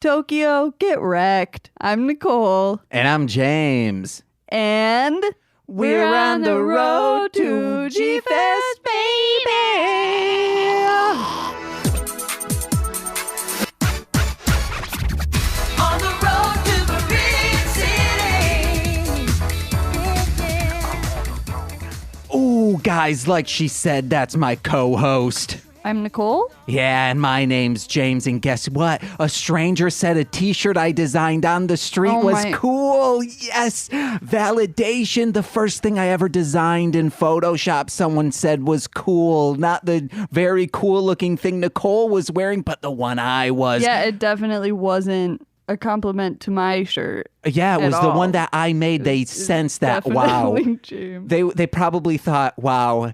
Tokyo, get wrecked. I'm Nicole. And I'm James. And we're on the road to G-Fest, baby. On the road to the big city. Ooh, guys, like she said, that's my co-host. I'm Nicole. Yeah, and my name's James, and guess what? A stranger said a t-shirt I designed on the street was cool. Yes, validation. The first thing I ever designed in Photoshop, someone said was cool. Not the very cool-looking thing Nicole was wearing, but the one I was. Yeah, it definitely wasn't a compliment to my shirt. Yeah, it was the one that I made. They sensed that, wow. James. They probably thought, wow,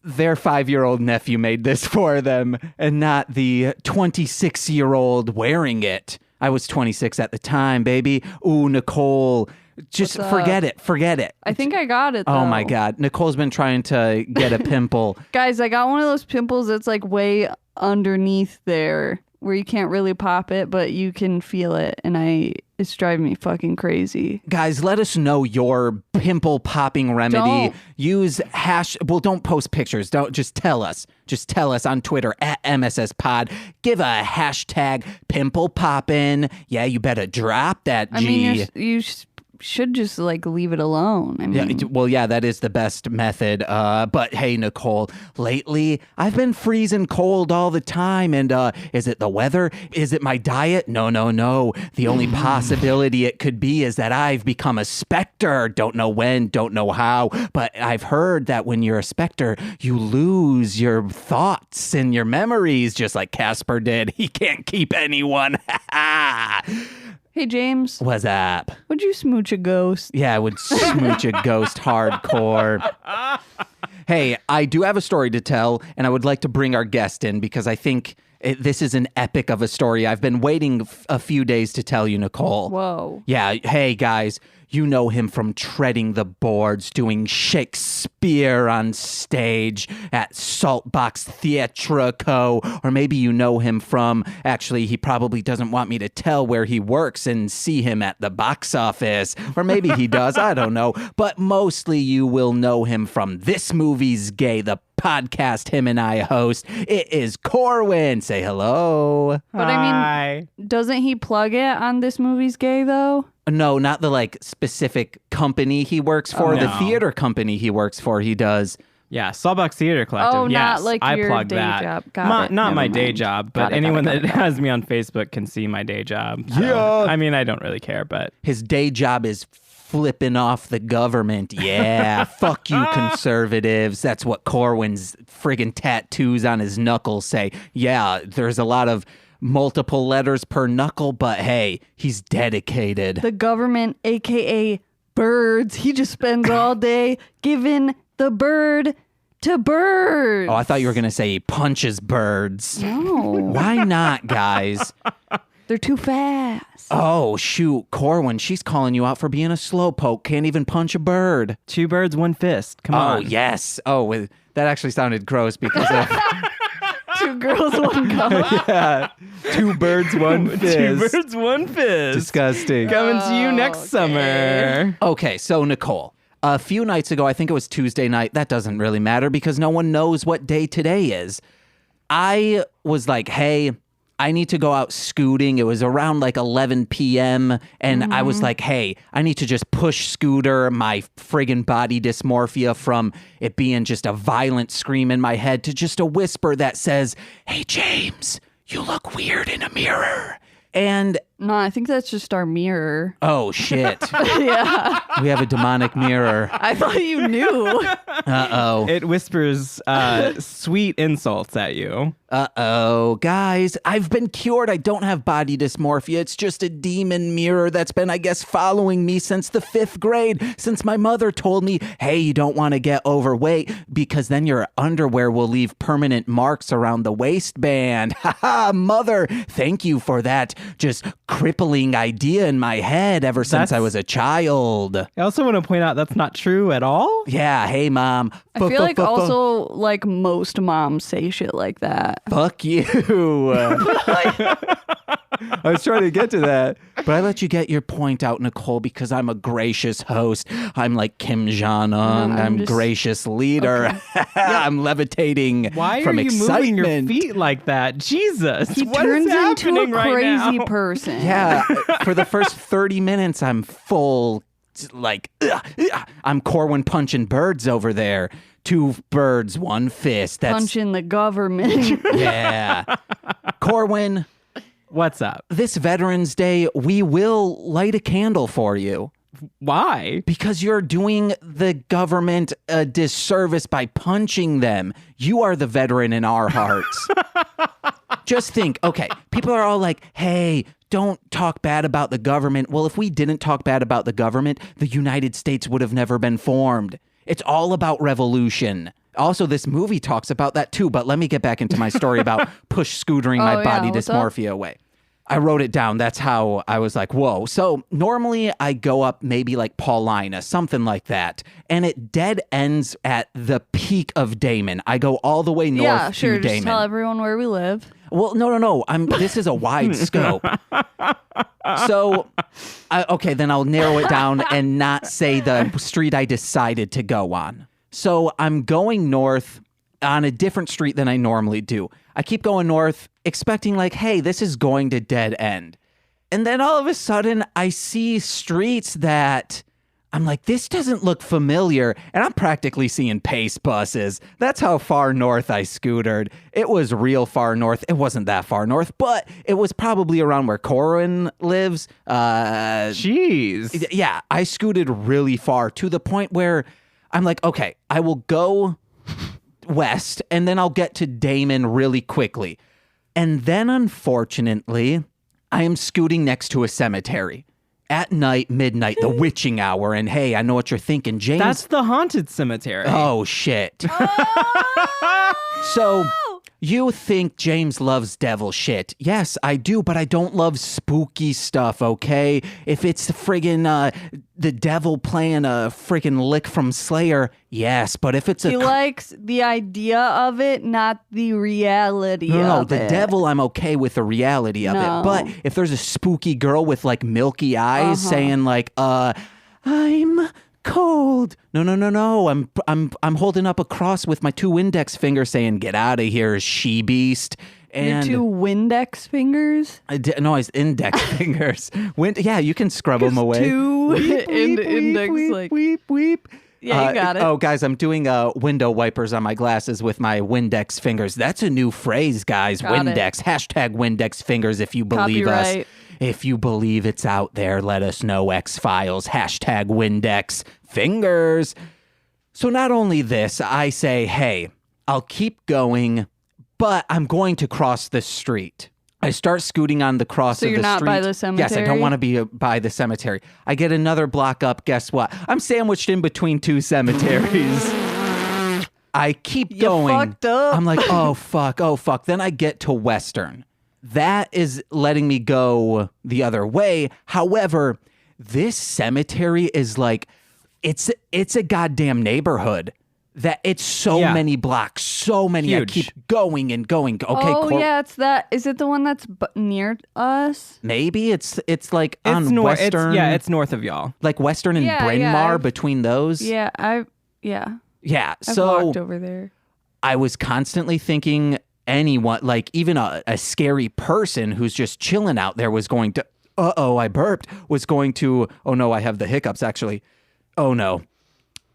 their 5-year-old nephew made this for them and not the 26-year-old wearing it. I was 26 at the time, baby. Ooh, Nicole, just forget it. Forget it. I think I got it, though. Oh, my God. Nicole's been trying to get a pimple. Guys, I got one of those pimples that's like way underneath there where you can't really pop it, but you can feel it. And it's driving me fucking crazy. Guys, let us know your pimple popping remedy. Don't. Use don't post pictures. Don't just tell us. Just tell us on Twitter at MSS Pod. Give a hashtag pimple poppin'. Yeah, you better drop that G. I mean, you should just like leave it alone. I mean, yeah, that is the best method. But hey, Nicole, lately I've been freezing cold all the time. And is it the weather? Is it my diet? No. The only possibility it could be is that I've become a specter. Don't know when, don't know how. But I've heard that when you're a specter, you lose your thoughts and your memories, just like Casper did. He can't keep anyone. hey, James. What's up? Would you smooch a ghost? Yeah, I would smooch a ghost hardcore. Hey, I do have a story to tell, and I would like to bring our guest in because I think this is an epic of a story. I've been waiting a few days to tell you, Nicole. Whoa. Yeah, hey, guys. You know him from treading the boards, doing Shakespeare on stage at Saltbox Theatrico. Or maybe you know him from, actually, he probably doesn't want me to tell where he works and see him at the box office. Or maybe he does, I don't know. But mostly you will know him from This Movie's Gay, the podcast him and I host. It is Corwyn. Say hello. But I mean, doesn't he plug it on This Movie's Gay, though? No, not the specific company he works for. The theater company he works for, he does. Yeah, Sawbuck Theater Collective. Oh, yes, not like I your plugged day that. job. Got it. Not my Never day mind. job, but anyone that has me on Facebook can see my day job. So, Yeah. I mean, I don't really care, but His day job is flipping off the government. Yeah, fuck you, conservatives. That's what Corwyn's friggin' tattoos on his knuckles say. Yeah, there's a lot of multiple letters per knuckle, but hey, he's dedicated. The government, a.k.a. birds. He just spends all day giving the bird to birds. Oh, I thought you were going to say he punches birds. No. Why not, guys? They're too fast. Oh, shoot. Corwyn, she's calling you out for being a slowpoke. Can't even punch a bird. 2 birds, 1 fist. Come on. Oh, yes. Oh, that actually sounded gross because of... 2 girls, 1 cup. Yeah. 2 birds, 1 fist. 2 birds, 1 fist. Disgusting. Coming to you next summer. Okay, so Nicole, a few nights ago, I think it was Tuesday night. That doesn't really matter because no one knows what day today is. I was like, hey, I need to go out scooting. It was around 11 p.m. And I was like, hey, I need to just push Scooter, my friggin' body dysmorphia, from it being just a violent scream in my head to just a whisper that says, hey, James, you look weird in a mirror. And No, I think that's just our mirror. oh, shit. Yeah. We have a demonic mirror. I thought you knew. Uh-oh. It whispers sweet insults at you. Uh-oh. Guys, I've been cured. I don't have body dysmorphia. It's just a demon mirror that's been, I guess, following me since the 5th grade, since my mother told me, hey, you don't want to get overweight because then your underwear will leave permanent marks around the waistband. Haha, mother, thank you for that just crippling idea in my head ever since I was a child. I also want to point out that's not true at all. Yeah, hey, Mom. I feel like also like most moms say shit like that. Fuck you. I was trying to get to that. But I let you get your point out, Nicole, because I'm a gracious host. I'm like Kim Jong-un. I'm just- gracious leader. I'm levitating Why from are you excitement. moving your feet like that? Jesus. He what turns is into a happening right crazy now? person. Yeah, for the first 30 minutes, I'm full, like, I'm Corwyn punching birds over there. 2 birds, 1 fist. That's Punching the government. yeah. Corwyn, What's up? this Veterans Day, we will light a candle for you Why? because you're doing the government a disservice by punching them. You are the veteran in our hearts. Just think, okay, people are all like, hey, don't talk bad about the government. Well, if we didn't talk bad about the government, the United States would have never been formed. It's all about revolution. Also, this movie talks about that too, but let me get back into my story about scootering my yeah, body what's up? dysmorphia away. I wrote it down. That's how I was like, whoa. So normally I go up maybe like Paulina, something like that. And it dead ends at the peak of Damon. I go all the way north Yeah, sure. to Just Damon. tell everyone where we live. Well, no. This is a wide scope. So, okay, then I'll narrow it down and not say the street I decided to go on. So I'm going north on a different street than I normally do. I keep going north, expecting like, hey, this is going to dead end. And then all of a sudden, I see streets that I'm like, this doesn't look familiar. And I'm practically seeing pace buses. That's how far north I scootered. It was real far north. It wasn't that far north, but it was probably around where Corwyn lives. Jeez. Yeah, I scooted really far to the point where I'm like, okay, I will go west and then I'll get to Damon really quickly. And then, unfortunately, I am scooting next to a cemetery. At night, midnight, the witching hour, and hey, I know what you're thinking, James. That's the haunted cemetery. Oh, shit. So, you think James loves devil shit. Yes, I do, but I don't love spooky stuff, okay? If it's friggin' the devil playing a friggin' lick from Slayer, yes, but if it's He likes the idea of it, not the reality No, of the it. devil, I'm okay with the reality of No. it. But if there's a spooky girl with like milky eyes saying like, I'm cold. No. I'm holding up a cross with my 2 index fingers saying, get out of here, she beast. Your And 2 Windex fingers. no, it's index fingers. Yeah, you can scrub them away. 2 index like. Weep. Yeah, you got it. Oh, guys, I'm doing window wipers on my glasses with my Windex fingers. That's a new phrase, guys. Got it. Windex. Hashtag Windex fingers if you believe us. Copyright. If you believe it's out there, let us know. X-Files. Hashtag Windex fingers. So not only this, I say, hey, I'll keep going, but I'm going to cross the street. I start scooting on the cross So of you're the not street. by the Yes, I don't cemetery? want to be by the cemetery. I get another block up. Guess what? I'm sandwiched in between 2 cemeteries. I keep going. fucked up. I'm like, oh fuck. Then I get to Western. That is letting me go the other way. However, this cemetery is like, it's a goddamn neighborhood. That it's so Yeah. many blocks, so many. Huge. I keep going and going. Okay, Oh, yeah, it's that. Is it the one that's near us? maybe it's like It's on north. Western. It's north of y'all. like Western and Yeah, Bryn yeah, Mawr I've- between those. Yeah, I've So walked over there. I was constantly thinking anyone, like even a scary person who's just chilling out there was going to, I burped, was going to, oh no, I have the hiccups actually. Oh no.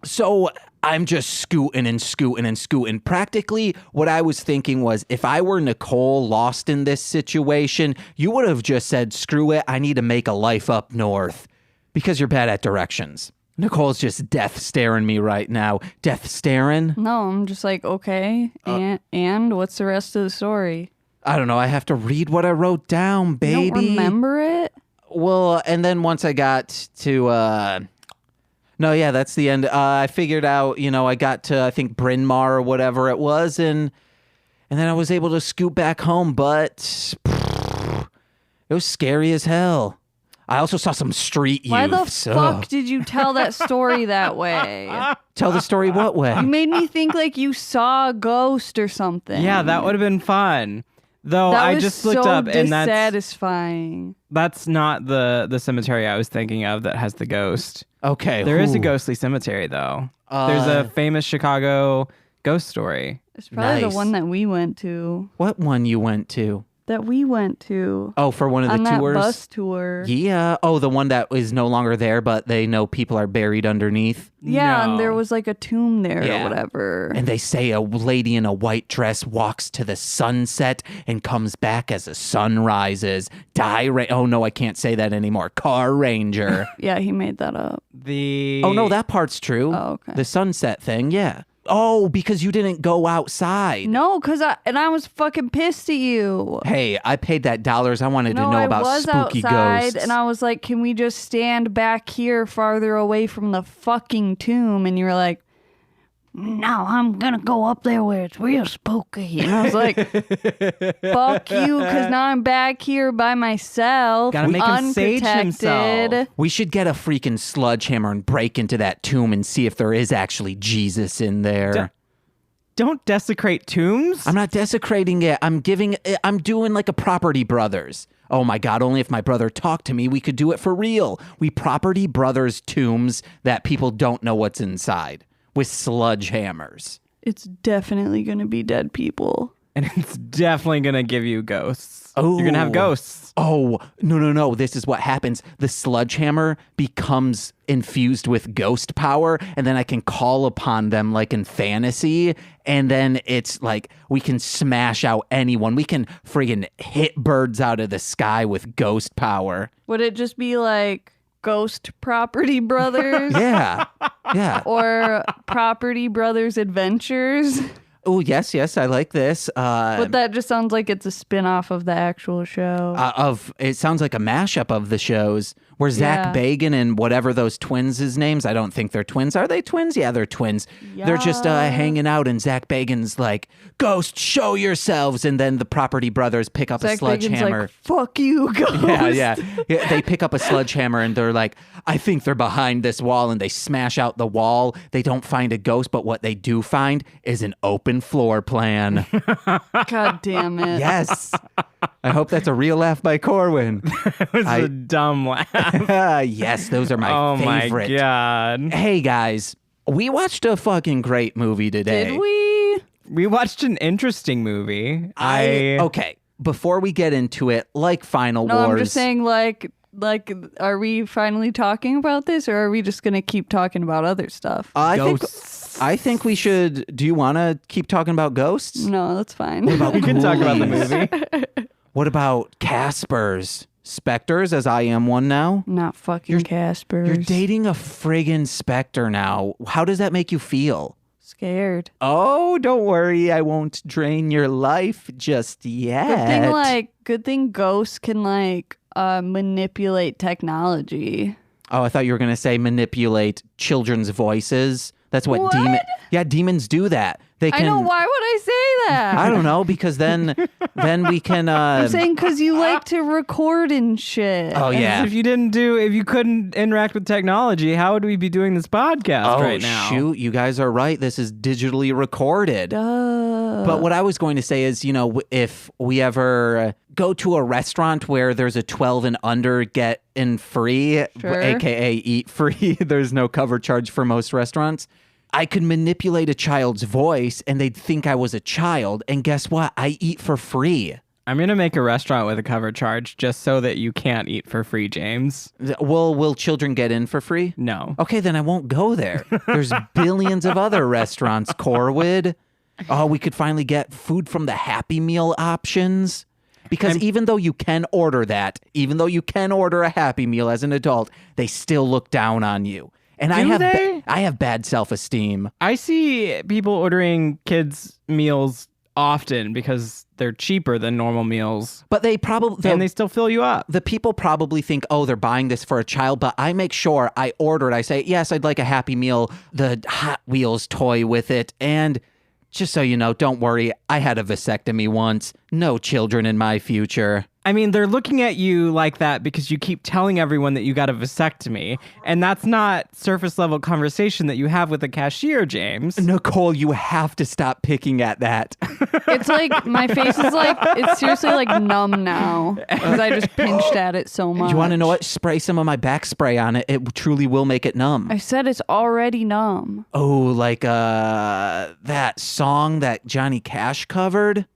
So I'm just scooting. Practically what I was thinking was if I were Nicole lost in this situation, you would have just said, screw it, I need to make a life up north because you're bad at directions. Nicole's just death staring me right now. Death staring? No, I'm just like, okay. And what's the rest of the story? I don't know. I have to read what I wrote down, baby. You don't remember it? Well, and then once I got to, no, yeah, that's the end. I figured out, I got to, I think, Bryn Mawr or whatever it was, and then I was able to scoot back home, but it was scary as hell. I also saw some street Why the youths. fuck did you tell that story that way? Tell the story what way? You made me think like you saw a ghost or something. Yeah, that would have been fun. Though That I was just looked so up, and dissatisfying. that's not the cemetery I was thinking of that has the ghost. Okay. There is a whew. ghostly cemetery, though. There's a famous Chicago ghost story. It's probably Nice. the one that we went to. What one you went to? Oh, for one of the on that tours? bus tour. Yeah. Oh, the one that is no longer there, but they know people are buried underneath. Yeah, and there No. was like a tomb there Yeah. or whatever. And they say a lady in a white dress walks to the sunset and comes back as the sun rises. Oh, no, I can't say that anymore. Car Ranger. Yeah, he made that up. Oh, no, that part's true. Oh, okay. The sunset thing, yeah. Oh, because you didn't go outside. No, I was fucking pissed at you. Hey, I paid that dollars. I wanted to No, know I about was spooky outside, ghosts. and I was like, "Can we just stand back here, farther away from the fucking tomb?" And you were like, "No, I'm gonna go up there where it's real spooky." And I was like, "Fuck you," because now I'm back here by myself, Gotta make him sage unprotected. himself. We should get a freaking sledgehammer and break into that tomb and see if there is actually Jesus in there. Don't desecrate tombs. I'm not desecrating it. I'm doing like a Property Brothers. Oh my God, only if my brother talked to me, we could do it for real. We Property Brothers tombs that people don't know what's inside with sledgehammers. It's definitely gonna be dead people. And it's definitely going to give you ghosts. Oh. You're going to have ghosts. Oh, no. This is what happens. The sledgehammer becomes infused with ghost power, and then I can call upon them like in fantasy. And then it's like we can smash out anyone. We can friggin' hit birds out of the sky with ghost power. Would it just be like Ghost Property Brothers? Yeah. Yeah. Or Property Brothers Adventures? Oh, yes, I like this. But that just sounds like it's a spin-off of the actual show. It sounds like a mashup of the shows where Zach Yeah. Bagans and whatever those twins' names, I don't think they're twins. Are they twins? Yeah, they're twins. They're just Yeah. hanging out, and Zach Bagans like, "Ghost, show yourselves!" And then the Property Brothers pick up a Zach Bagans sledgehammer. like, "Fuck you, Ghost." Yeah. They pick up a sledgehammer and they're like, "I think they're behind this wall," and they smash out the wall. They don't find a ghost, but what they do find is an open floor plan. God damn it. Yes. I hope that's a real laugh by Corwyn. It was I- a dumb laugh. Yes, those are my Oh favorite. my God. Hey guys, we watched a fucking great movie today. Did we? We watched an interesting movie. Okay, before we get into it, like Final No, Wars. I'm just saying, like, are we finally talking about this, or are we just gonna keep talking about other stuff? Ghosts. I think we should. Do you want to keep talking about ghosts? No, that's fine. We can talk about the movie. What about Caspers? Specters, as I am one now? Not fucking Caspers. You're dating a friggin' specter now. How does that make you feel? Scared. Oh, don't worry. I won't drain your life just yet. Good thing ghosts can manipulate technology. Oh, I thought you were going to say manipulate children's voices. That's what, What? demons do that. They can. I know. Why would I say that? I don't know, because then we can. I'm saying because you like to record and shit. Oh yeah. If you couldn't interact with technology, how would we be doing this podcast Oh right now? shoot! You guys are right. This is digitally recorded. But But what I was going to say is, if we ever go to a restaurant where there's a 12 and under get in free, Sure. aka eat free, there's no cover charge for most restaurants. I could manipulate a child's voice and they'd think I was a child. And guess what? I eat for free. I'm going to make a restaurant with a cover charge just so that you can't eat for free, James. Will children get in for free? No. Okay, then I won't go there. There's billions of other restaurants, Corwyn. Oh, we could finally get food from the Happy Meal options. Because even though you can order a Happy Meal as an adult, they still look down on you. And I have bad self-esteem. I see people ordering kids' meals often because they're cheaper than normal meals. But they probably And they still fill you up. the people probably think, oh, they're buying this for a child, but I make sure I order it. I say, yes, I'd like a Happy Meal, the Hot Wheels toy with it. And just so you know, don't worry, I had a vasectomy once. No children in my future. I mean, they're looking at you like that because you keep telling everyone that you got a vasectomy, and that's not surface level conversation that you have with a cashier, James. Nicole, you have to stop picking at that. It's like my face is like it's seriously like numb now because I just pinched at it so much. You want to know what? Spray some of my back spray on it. It truly will make it numb. I said it's already numb. Oh, like that song that Johnny Cash covered?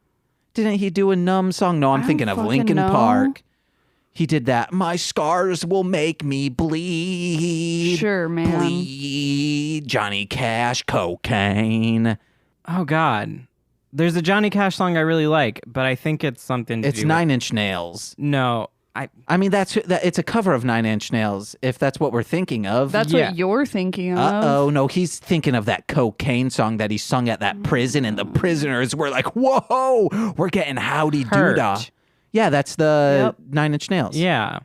Didn't he do a numb song? No, I'm thinking of fucking Linkin know. Park. He did that. My scars will make me bleed. Sure, man. Bleed. Johnny Cash, cocaine. Oh, God. There's a Johnny Cash song I really like, but I think it's something to It's do Nine Inch Nails. No, I mean, it's a cover of Nine Inch Nails, if that's what we're thinking of. That's Yeah. what you're thinking of. Uh-oh, no, he's thinking of that cocaine song that he sung at that prison, and the prisoners were like, whoa, we're getting howdy Hurt. doodah. Yeah, that's the Yep. Nine Inch Nails. Yeah.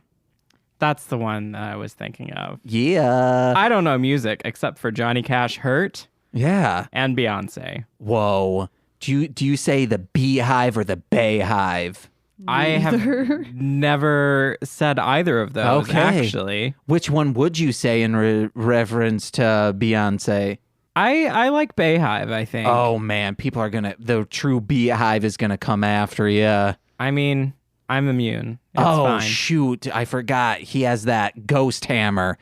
That's the one that I was thinking of. Yeah. I don't know music except for Johnny Cash, Hurt, Yeah. and Beyonce. Whoa. Do you say the beehive or the bayhive? I have never said either of those, Okay. actually. Which one would you say in reference to Beyonce? I like Bayhive, I think. Oh man, people are the true beehive is gonna come after you. I mean, I'm immune. It's Oh fine. shoot, I forgot. He has that ghost hammer.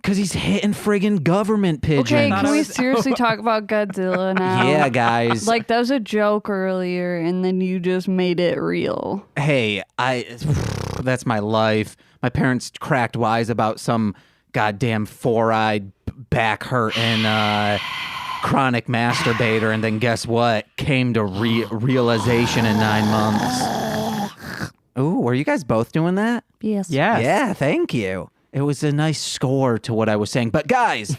Because he's hitting friggin' government pigeons. Okay, Thought can I we was- seriously talk about Godzilla now? Yeah, guys. Like, that was a joke earlier, and then you just made it real. Hey, that's my life. My parents cracked wise about some goddamn four-eyed, back-hurting, chronic masturbator, and then guess what? Came to realization in 9 months. Ooh, were you guys both doing that? Yes. Yes. Yeah, thank you. It was a nice score to what I was saying. But guys,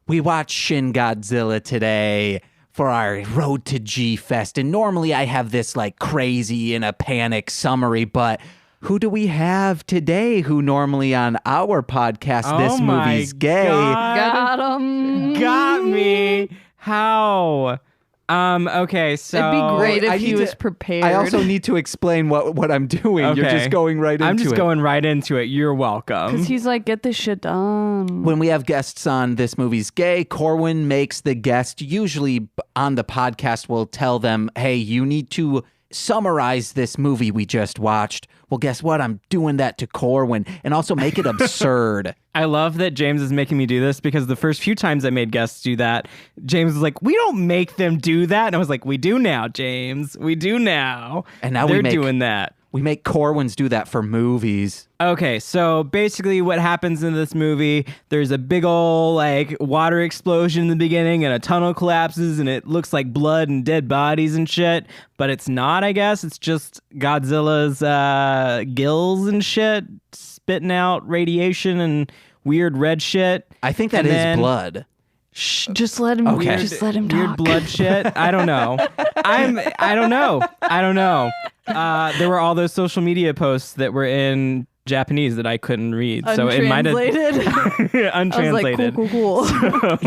we watched Shin Godzilla today for our Road to G-Fest. And normally I have this like crazy in a panic summary, but who do we have today who normally on our podcast, This Movie's Gay? Got him. Got me. How? Okay, so It'd be great I if he need was to- prepared. I also need to explain what I'm doing. You're Okay. just going right into it. I'm just going right into it. You're welcome. Because he's like, get this shit done. When we have guests on This Movie's Gay, Corwyn makes the guest, usually on the podcast, will tell them, hey, you need to summarize this movie we just watched. Well, guess what? I'm doing that to Corwyn and also make it absurd. I love that James is making me do this because the first few times I made guests do that, James was like, we don't make them do that. And I was like, we do now, James. We do now. And now they're doing that. We make Corwyns do that for movies. Okay, so basically what happens in this movie, there's a big ol' like water explosion in the beginning and a tunnel collapses and it looks like blood and dead bodies and shit, but it's not, I guess. It's just Godzilla's gills and shit spitting out radiation and weird red shit. I think that And is then- blood. Shh, just let him. Okay. Just let him Weird talk. blood shit. I don't know. I don't know. There were all those social media posts that were in Japanese that I couldn't read. So it might have Untranslated. I was like, untranslated. cool.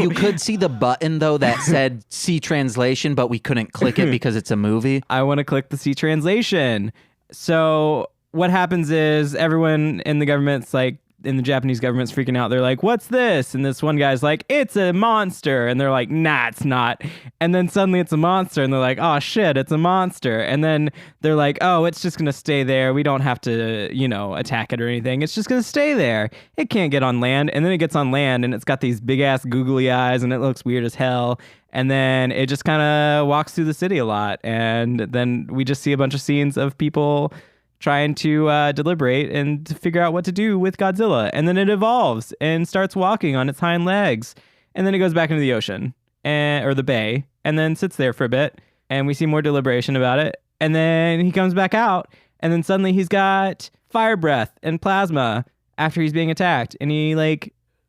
You could see the button, though, that said see translation, but we couldn't click it because it's a movie. I want to click the C translation. So what happens is everyone in the government's like, in the Japanese government's freaking out. They're like, what's this? And this one guy's like, it's a monster. And they're like, nah, it's not. And then suddenly it's a monster. And they're like, oh shit, it's a monster. And then they're like, oh, it's just going to stay there. We don't have to, attack it or anything. It's just going to stay there. It can't get on land. And then it gets on land and it's got these big ass googly eyes and it looks weird as hell. And then it just kind of walks through the city a lot. And then we just see a bunch of scenes of people trying to deliberate and to figure out what to do with Godzilla. And then it evolves and starts walking on its hind legs. And then it goes back into the ocean or the bay and then sits there for a bit. And we see more deliberation about it. And then he comes back out. And then suddenly he's got fire breath and plasma after he's being attacked. And he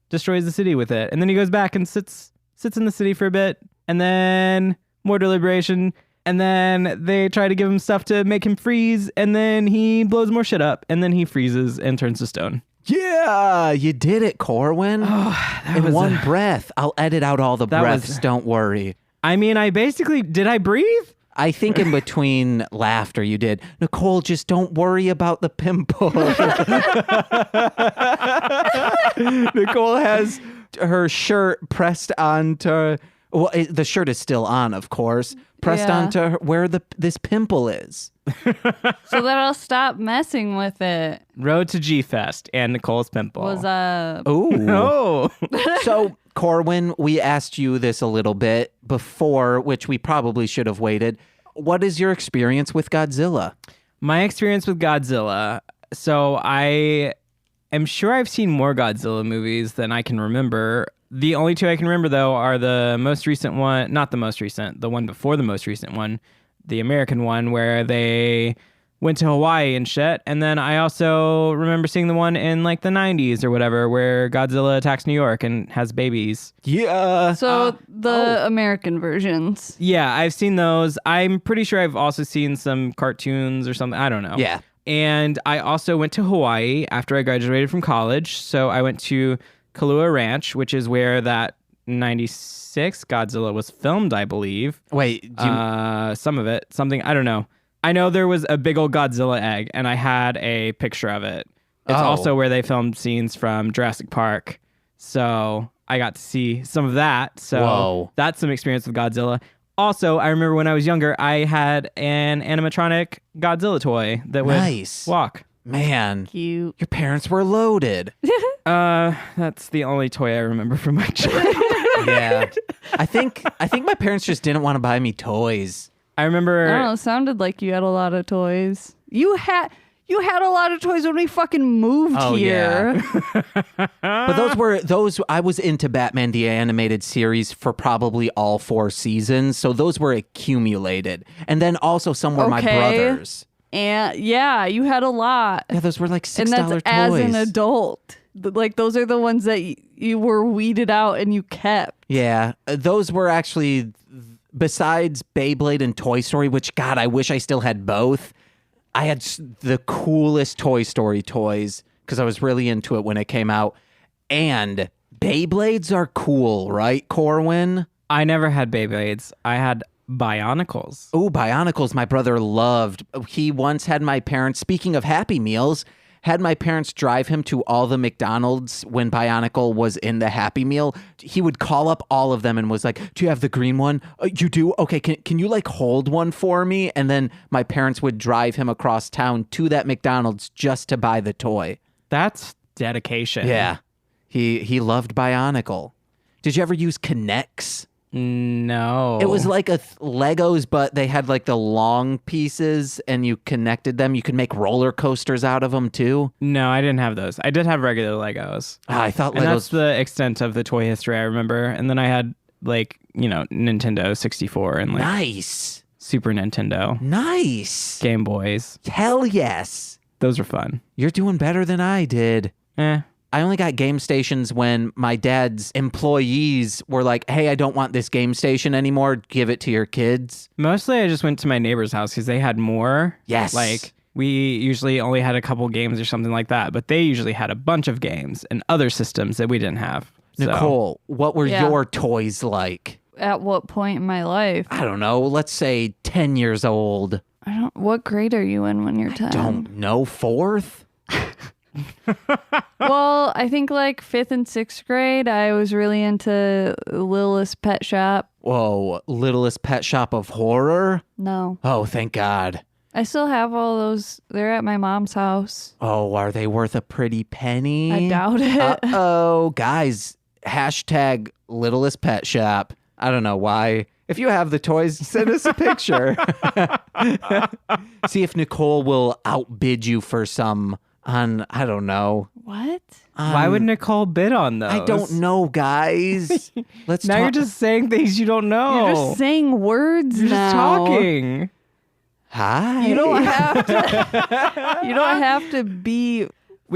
destroys the city with it. And then he goes back and sits in the city for a bit. And then more deliberation. And then they try to give him stuff to make him freeze, and then he blows more shit up, and then he freezes and turns to stone. Yeah, you did it, Corwyn. In was one breath. I'll edit out all the That breaths, was- don't worry. I mean, did I breathe? I think in between laughter you did, Nicole, just don't worry about the pimple. Nicole has her shirt pressed onto, well, the shirt is still on, of course, pressed Yeah. onto where this pimple is. So that I'll stop messing with it. Road to G-Fest and Nicole's pimple. Was Ooh. Oh. So, Corwyn, we asked you this a little bit before, which we probably should have waited. What is your experience with Godzilla? My experience with Godzilla. So I am sure I've seen more Godzilla movies than I can remember. The only two I can remember, though, are the most recent one, not the most recent, the one before the most recent one, the American one, where they went to Hawaii and shit. And then I also remember seeing the one in like the 90s or whatever, where Godzilla attacks New York and has babies. Yeah. So the American versions. Yeah, I've seen those. I'm pretty sure I've also seen some cartoons or something. I don't know. Yeah. And I also went to Hawaii after I graduated from college. So I went to Kailua Ranch, which is where that 96 Godzilla was filmed, I believe. Wait, Some of it. Something, I don't know. I know there was a big old Godzilla egg, and I had a picture of it. It's Oh. also where they filmed scenes from Jurassic Park. So I got to see some of that. So Whoa. that's some experience with Godzilla. Also, I remember when I was younger, I had an animatronic Godzilla toy that would Nice. walk. man, Cute. your parents were loaded. That's the only toy I remember from my childhood. Yeah. I think my parents just didn't want to buy me toys. I remember. I don't know. It sounded like you had a lot of toys. You had a lot of toys when we fucking moved Oh, here. But those I was into Batman the animated series for probably all 4 seasons, so those were accumulated. And then also some were my Okay. brothers. And yeah, you had a lot. Yeah, those were like $6 And that's toys. as an adult. Like those are the ones that you were weeded out and you kept. Yeah, those were actually, besides Beyblade and Toy Story, which, God, I wish I still had both. I had the coolest Toy Story toys because I was really into it when it came out. And Beyblades are cool, right, Corwyn? I never had Beyblades. I had Bionicles. Oh, Bionicles, my brother loved. He once had my parents, speaking of Happy Meals, had my parents drive him to all the McDonald's when Bionicle was in the Happy Meal. He would call up all of them and was like, do you have the green one? You do? Okay, can you like hold one for me? And then my parents would drive him across town to that McDonald's just to buy the toy. That's dedication. Yeah, he loved Bionicle. Did you ever use Connects? No. It was like Legos, but they had like the long pieces and you connected them. You could make roller coasters out of them too. No, I didn't have those. I did have regular Legos. I thought And that's Legos. the extent of the toy history I remember. And then I had like, Nintendo 64 and like Nice. Super Nintendo, Nice. Game Boys. Hell yes. Those were fun. You're doing better than I did. Eh. I only got game stations when my dad's employees were like, hey, I don't want this game station anymore. Give it to your kids. Mostly I just went to my neighbor's house because they had more. Yes. Like we usually only had a couple games or something like that, but they usually had a bunch of games and other systems that we didn't have. So- Nicole, what were Yeah. your toys like? At what point in my life? I don't know. Let's say 10 years old. What grade are you in when you're 10? Don't know. 4th? Well, I think like 5th and 6th grade, I was really into Littlest Pet Shop. Whoa, Littlest Pet Shop of Horror? No. Oh, thank God. I still have all those. They're at my mom's house. Oh, are they worth a pretty penny? I doubt it. Uh-oh, guys, hashtag Littlest Pet Shop. I don't know why. If you have the toys, send us a picture. See if Nicole will outbid you for some on, I don't know. What? Why would Nicole bid on those? I don't know, guys. Let's Now talk. you're just saying things you don't know. You're just saying words You're now. just talking. Hi. You don't have to. You don't have to be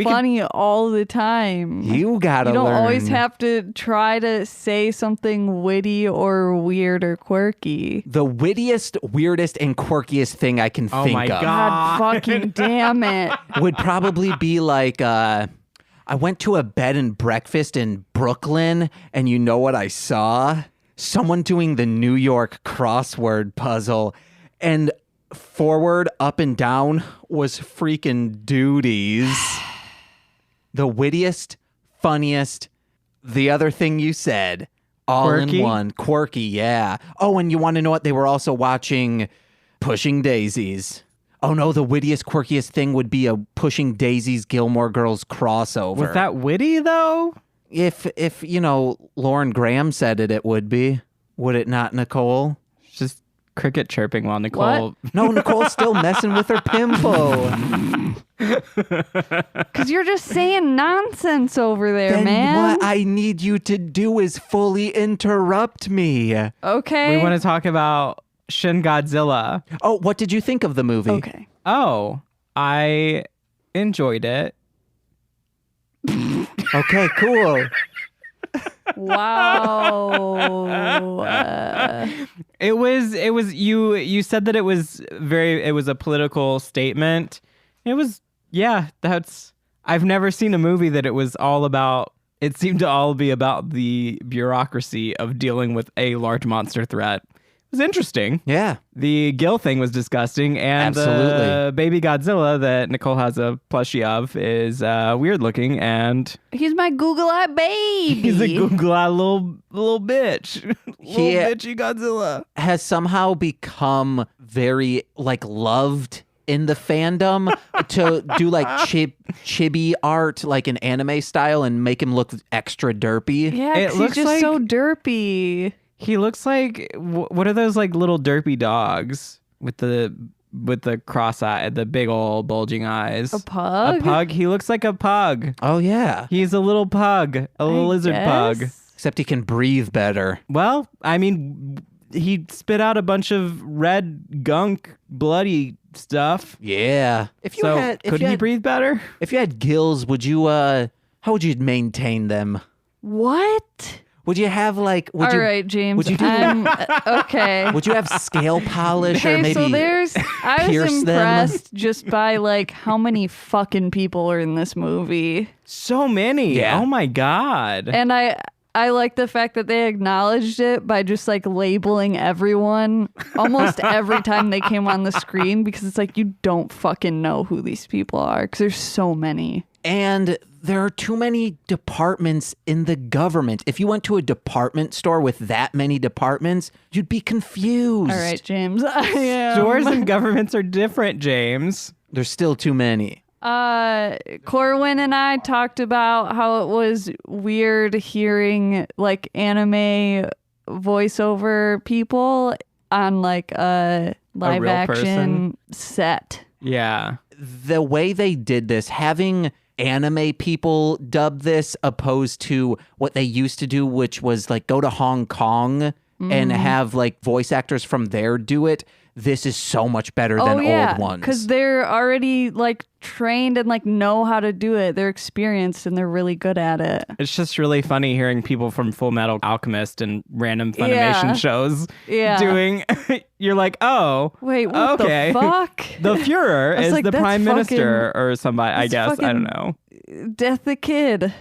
funny all the time. You gotta You don't learn. always have to try to say something witty or weird or quirky. The wittiest, weirdest, and quirkiest thing I can Oh think my of God fucking damn it. would probably be like, I went to a bed and breakfast in Brooklyn, and you know what I saw? Someone doing the New York crossword puzzle. And forward, up, and down was freaking duties. The wittiest, funniest, the other thing you said, all Quirky? in one. Quirky, yeah. Oh, and you want to know what? They were also watching Pushing Daisies. Oh no, the wittiest, quirkiest thing would be a Pushing Daisies Gilmore Girls crossover. Was that witty though? If Lauren Graham said it, it would be. Would it not, Nicole? Just cricket chirping while Nicole. No, Nicole's still messing with her pimple. Because you're just saying nonsense over there, Then man. what I need you to do is fully interrupt me. Okay. We want to talk about Shin Godzilla. Oh, what did you think of the movie? Okay. Oh, I enjoyed it. Okay, cool. Wow. It was you said that it was a political statement. It was, yeah, I've never seen a movie that it was all about. It seemed to all be about the bureaucracy of dealing with a large monster threat. It was interesting. Yeah. The gill thing was disgusting, and the Absolutely. baby Godzilla that Nicole has a plushie of is weird looking, and He's my Google Eye baby. he's a Google Eye little bitch, little He- bitchy Godzilla. Has somehow become very loved in the fandom to do chibi art like an anime style and make him look extra derpy. Yeah, It 'cause looks he's just like- so derpy. He looks like what are those little derpy dogs with the cross eye, the big old bulging eyes? A pug? A pug. He looks like a pug. Oh yeah. He's a little pug, a little lizard pug. Except he can breathe better. Well, I mean, he spit out a bunch of red gunk, bloody stuff. Yeah. If you So had could he breathe better? If you had gills, would you how would you maintain them? What? Would you have All right, James. would you do- I'm okay. would you have scale polish or Okay, maybe so I pierce was them? impressed just by how many fucking people are in this movie. So many. Yeah. Oh my god. And I like the fact that they acknowledged it by just labeling everyone almost every time they came on the screen, because it's you don't fucking know who these people are because there's so many. And there are too many departments in the government. If you went to a department store with that many departments, you'd be confused. All right, James. I am. Stores and governments are different, James. There's still too many. Corwyn and I talked about how it was weird hearing anime voiceover people on a live real action set. Yeah. The way they did this, having anime people dub this opposed to what they used to do, which was go to Hong Kong and have voice actors from there do it. This is so much better than old ones. Because they're already trained and know how to do it. They're experienced and they're really good at it. It's just really funny hearing people from Full Metal Alchemist and random Funimation Yeah. shows Yeah. doing. You're like, oh, Wait, what okay. the fuck? The Führer I was is like, the that's prime minister fucking- or somebody. I that's guess I don't fucking- know. Death the Kid.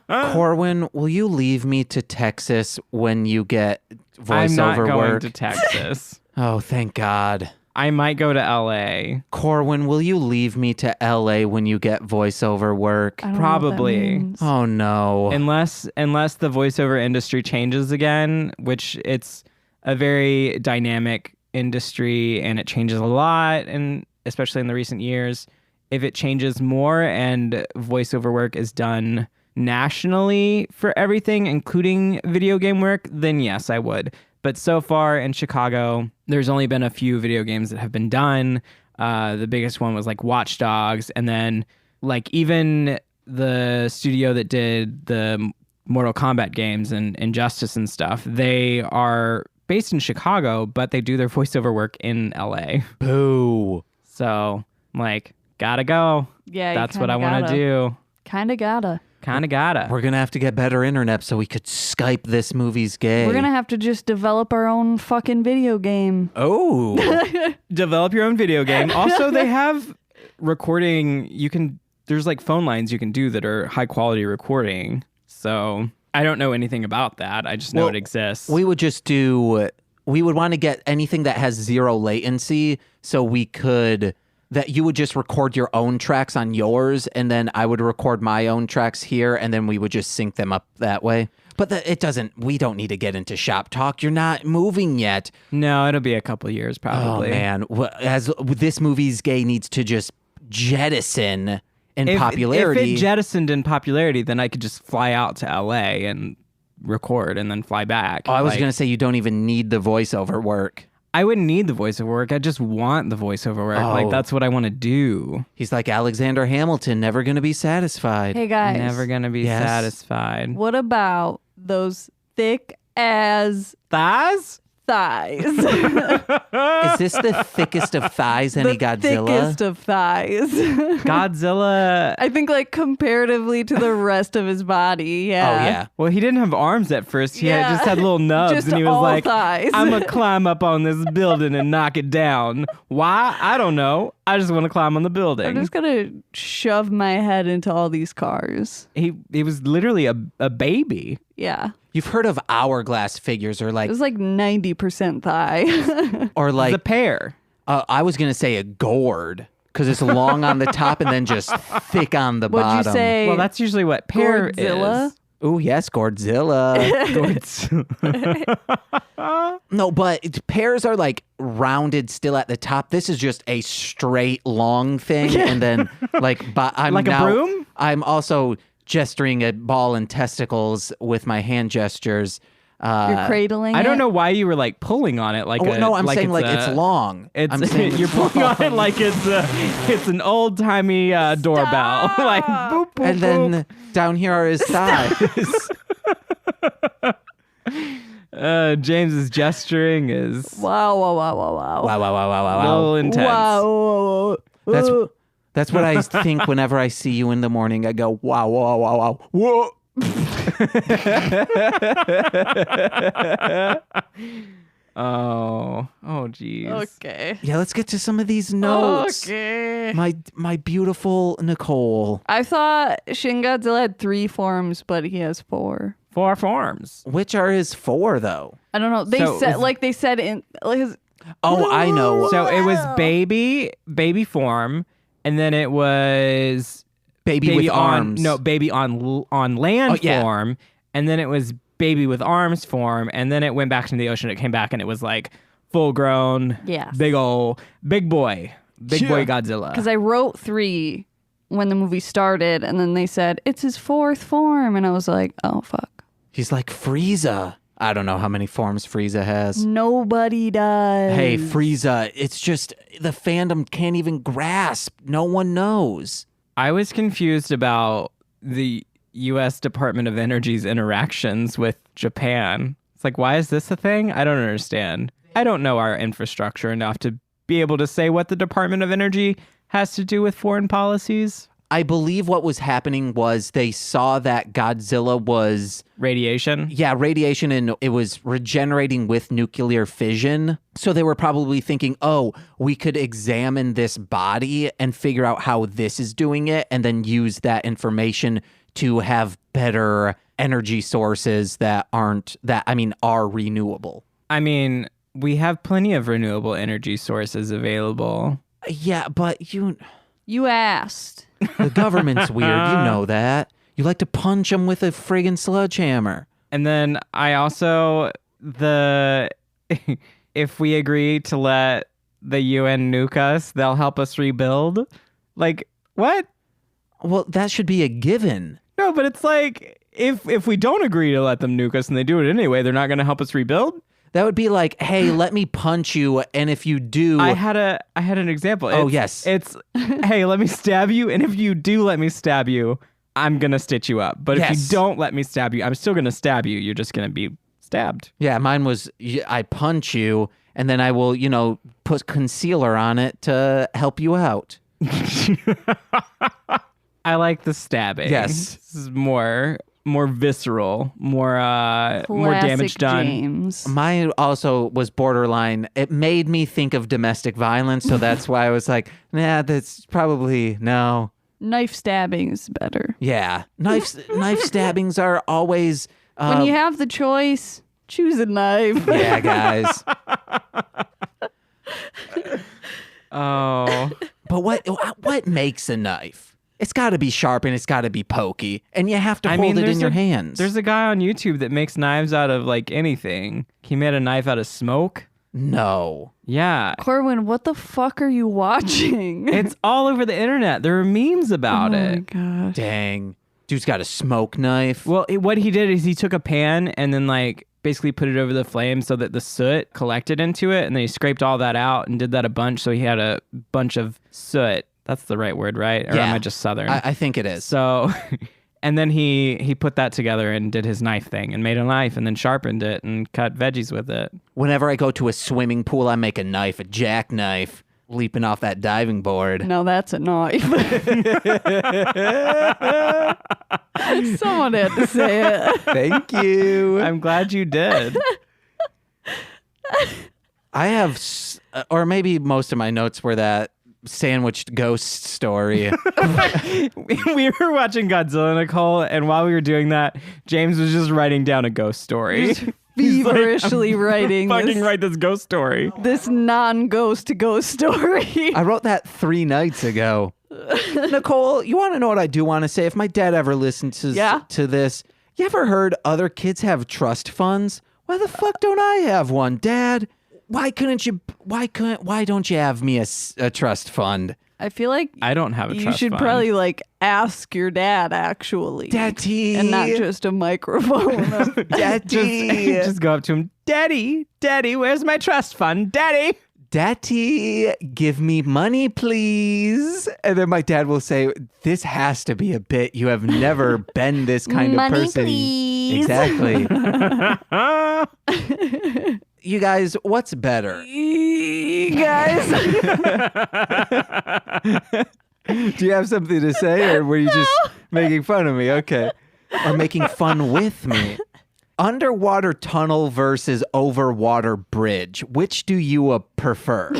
Corwyn, will you leave me to Texas when you get I'm not voiceover going work? to Texas. Oh, thank God. I might go to LA. Corwyn, will you leave me to LA when you get voiceover work? I don't know what that Probably. means. Oh no. Unless the voiceover industry changes again, which it's a very dynamic industry and it changes a lot, and especially in the recent years. If it changes more and voiceover work is done nationally for everything, including video game work, then yes, I would. But so far in Chicago, there's only been a few video games that have been done. The biggest one was Watch Dogs, and then even the studio that did the Mortal Kombat games and Injustice and stuff, they are based in Chicago, but they do their voiceover work in LA. Boo. So gotta go. Yeah, That's what I want to do. Kinda gotta. Kind of gotta. We're gonna have to get better internet so we could Skype this movie's gay. We're gonna have to just develop our own fucking video game. Oh. Develop your own video game. Also, they have recording. There's phone lines you can do that are high quality recording. So I don't know anything about that. I just know Well, it exists. We would just do we would want to get anything that has 0 latency, so we could that you would just record your own tracks on yours, and then I would record my own tracks here, and then we would just sync them up that way. But we don't need to get into shop talk. You're not moving yet. No, it'll be a couple years probably. Oh, man. This movie's gay needs to just jettison in popularity. If it jettisoned in popularity, then I could just fly out to LA and record and then fly back. Oh, I was going to say you don't even need the voiceover work. I wouldn't need the voiceover work. I just want the voiceover work. Like, that's what I want to do. He's like Alexander Hamilton, never going to be satisfied. Hey guys, Never going to be satisfied. what about those thick as Thighs? thighs? Is this the thickest of thighs any the Godzilla? thickest of thighs. Godzilla. I think like comparatively to the rest of his body. Yeah. Oh, yeah. Well, he didn't have arms at first. He Yeah. just had little nubs, Just and he was all like, thighs. "I'm gonna climb up on this building and knock it down." Why? I don't know. I just want to climb on the I'm building. just gonna shove my head into all these cars. He was literally a baby. Yeah. You've heard of hourglass figures, or It like, was like 90% thigh. or like, The pair. I was gonna say a gourd because it's long on the top and then just thick on the What'd bottom. you say? Well, that's usually what pair Godzilla? is. Oh yes, Gourdzilla. No, but pears are like rounded still at the top. This is just a straight long thing, and then like, I'm Like a now, broom? I'm also gesturing at ball and testicles with my hand gestures. You're cradling I don't it? know why you were like pulling on it like Oh, no, I'm saying like it's it's long. It's I'm saying you're pulling on it like it's an old timey doorbell, like boop boop. and then down here are his thighs. James's gesturing is Wow, wow, wow, wow, wow. Wow, wow, wow, wow, wow, a little wow. intense. Wow, whoa, whoa, whoa. That's what I think whenever I see you in the morning. I go, wow, wow, wow, wow, whoa. Oh, geez. Okay. Yeah, let's get to some of these notes. Okay. My beautiful Nicole. I thought Shin Godzilla had 3 forms, but he has 4. 4 forms. Which are his 4 though? I don't know. They So said is- like they said in like his Oh, I know. So it was baby form, and then it was baby with arms. baby on land Oh, yeah. form, and then it was baby with arms form, and then it went back into the ocean. It came back, and it was like full grown, Yes. big boy Godzilla. because I wrote 3 when the movie started, and then they said it's his 4th form, and I was like, oh fuck. He's like Frieza. I don't know how many forms Frieza has. Nobody does. Hey, Frieza, it's just the fandom can't even grasp. No one knows. I was confused about the U.S. Department of Energy's interactions with Japan. It's like, why is this a thing? I don't understand. I don't know our infrastructure enough to be able to say what the Department of Energy has to do with foreign policies. I believe what was happening was they saw that Godzilla was, Radiation. radiation, and it was regenerating with nuclear fission. So they were probably thinking, oh, we could examine this body and figure out how this is doing it, and then use that information to have better energy sources that are renewable. I mean, we have plenty of renewable energy sources available. Yeah, but You asked. the government's weird. You know that. You like to punch them with a friggin' sledgehammer. And then I also, if we agree to let the UN nuke us, they'll help us rebuild. Like, what? Well, that should be a given. No, but it's like, if we don't agree to let them nuke us and they do it anyway, they're not going to help us rebuild? That would be like, hey, let me punch you, and if you do, I had an example. Oh, yes. It's hey, let me stab you, and if you do let me stab you, I'm gonna stitch you up. But if Yes. you don't let me stab you, I'm still gonna stab you. You're just gonna be stabbed. yeah, mine was I punch you, and then I will, put concealer on it to help you out. I like the stabbing. Yes. This is more visceral, more damage Classic done. James. Mine also was borderline. It made me think of domestic violence, so that's why I was like, nah, that's probably no. Knife stabbing is better. Yeah, knife stabbings are always. When you have the choice, choose a knife. Yeah, guys. Oh. But what makes a knife? It's got to be sharp and it's got to be pokey, and you have to hold it in your hands. There's a guy on YouTube that makes knives out of like anything. He made a knife out of smoke. No. Yeah. Corwyn, what the fuck are you watching? It's all over the internet. There are memes about oh it. my gosh. Dang. Dude's got a smoke knife. Well, what he did is he took a pan and then like basically put it over the flame so that the soot collected into it, and then he scraped all that out and did that a bunch, so he had a bunch of soot. That's the right word, right? Or am I just Southern? I think it is. So, and then he put that together and did his knife thing and made a knife and then sharpened it and cut veggies with it. Whenever I go to a swimming pool, I make a knife, a jackknife, leaping off that diving board. No, that's a knife. Someone had to say it. Thank you. I'm glad you did. I have, or maybe most of my notes were that sandwiched ghost story. We were watching Godzilla, Nicole, and while we were doing that, James was just writing down a ghost story. He's like, Feverishly writing fucking write this ghost story. this non-ghost ghost story. I wrote that 3 nights ago. Nicole, you want to know what I do want to say? If my dad ever listened to this, you ever heard other kids have trust funds? Why the fuck don't I have one, Dad? Why don't you have me a trust fund? I feel like I don't have a you trust should fund. probably like ask your dad actually. Daddy. And not just a microphone. Daddy. Just go up to him, Daddy, where's my trust fund? Daddy. Daddy, give me money, please. And then my dad will say, this has to be a bit. You have never been this kind Money, of person. please. Exactly. You guys, what's better? You guys. Do you have something to say, or were you just making fun of me? Okay. Or making fun with me? Underwater tunnel versus overwater bridge. Which do you prefer?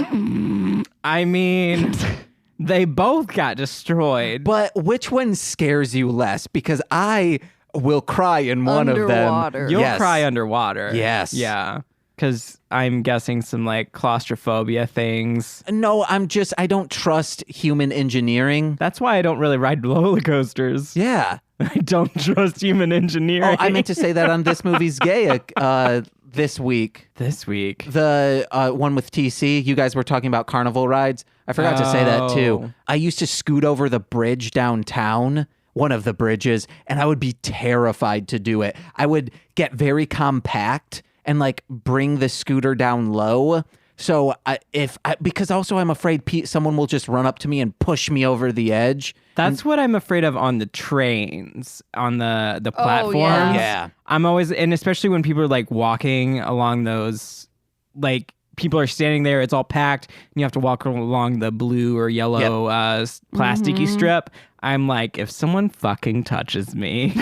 I mean, they both got destroyed. But which one scares you less? Because I will cry in one Underwater. of them. You'll Yes. cry underwater. Yes. Yeah. Because I'm guessing some like claustrophobia things. No, I don't trust human engineering. That's why I don't really ride roller coasters. Yeah. I don't trust human engineering. Oh, I meant to say that on This Movie's Gay this week. This week. The one with TC, you guys were talking about carnival rides. I forgot to say that too. Oh. I used to scoot over the bridge downtown, one of the bridges, and I would be terrified to do it. I would get very compact and like bring the scooter down low. So because also I'm afraid someone will just run up to me and push me over the edge. That's what I'm afraid of on the trains, on the platforms. yeah. Yeah. I'm always, and especially when people are like walking along those, like people are standing there, it's all packed, and you have to walk along the blue or yellow plasticky strip. I'm like, if someone fucking touches me,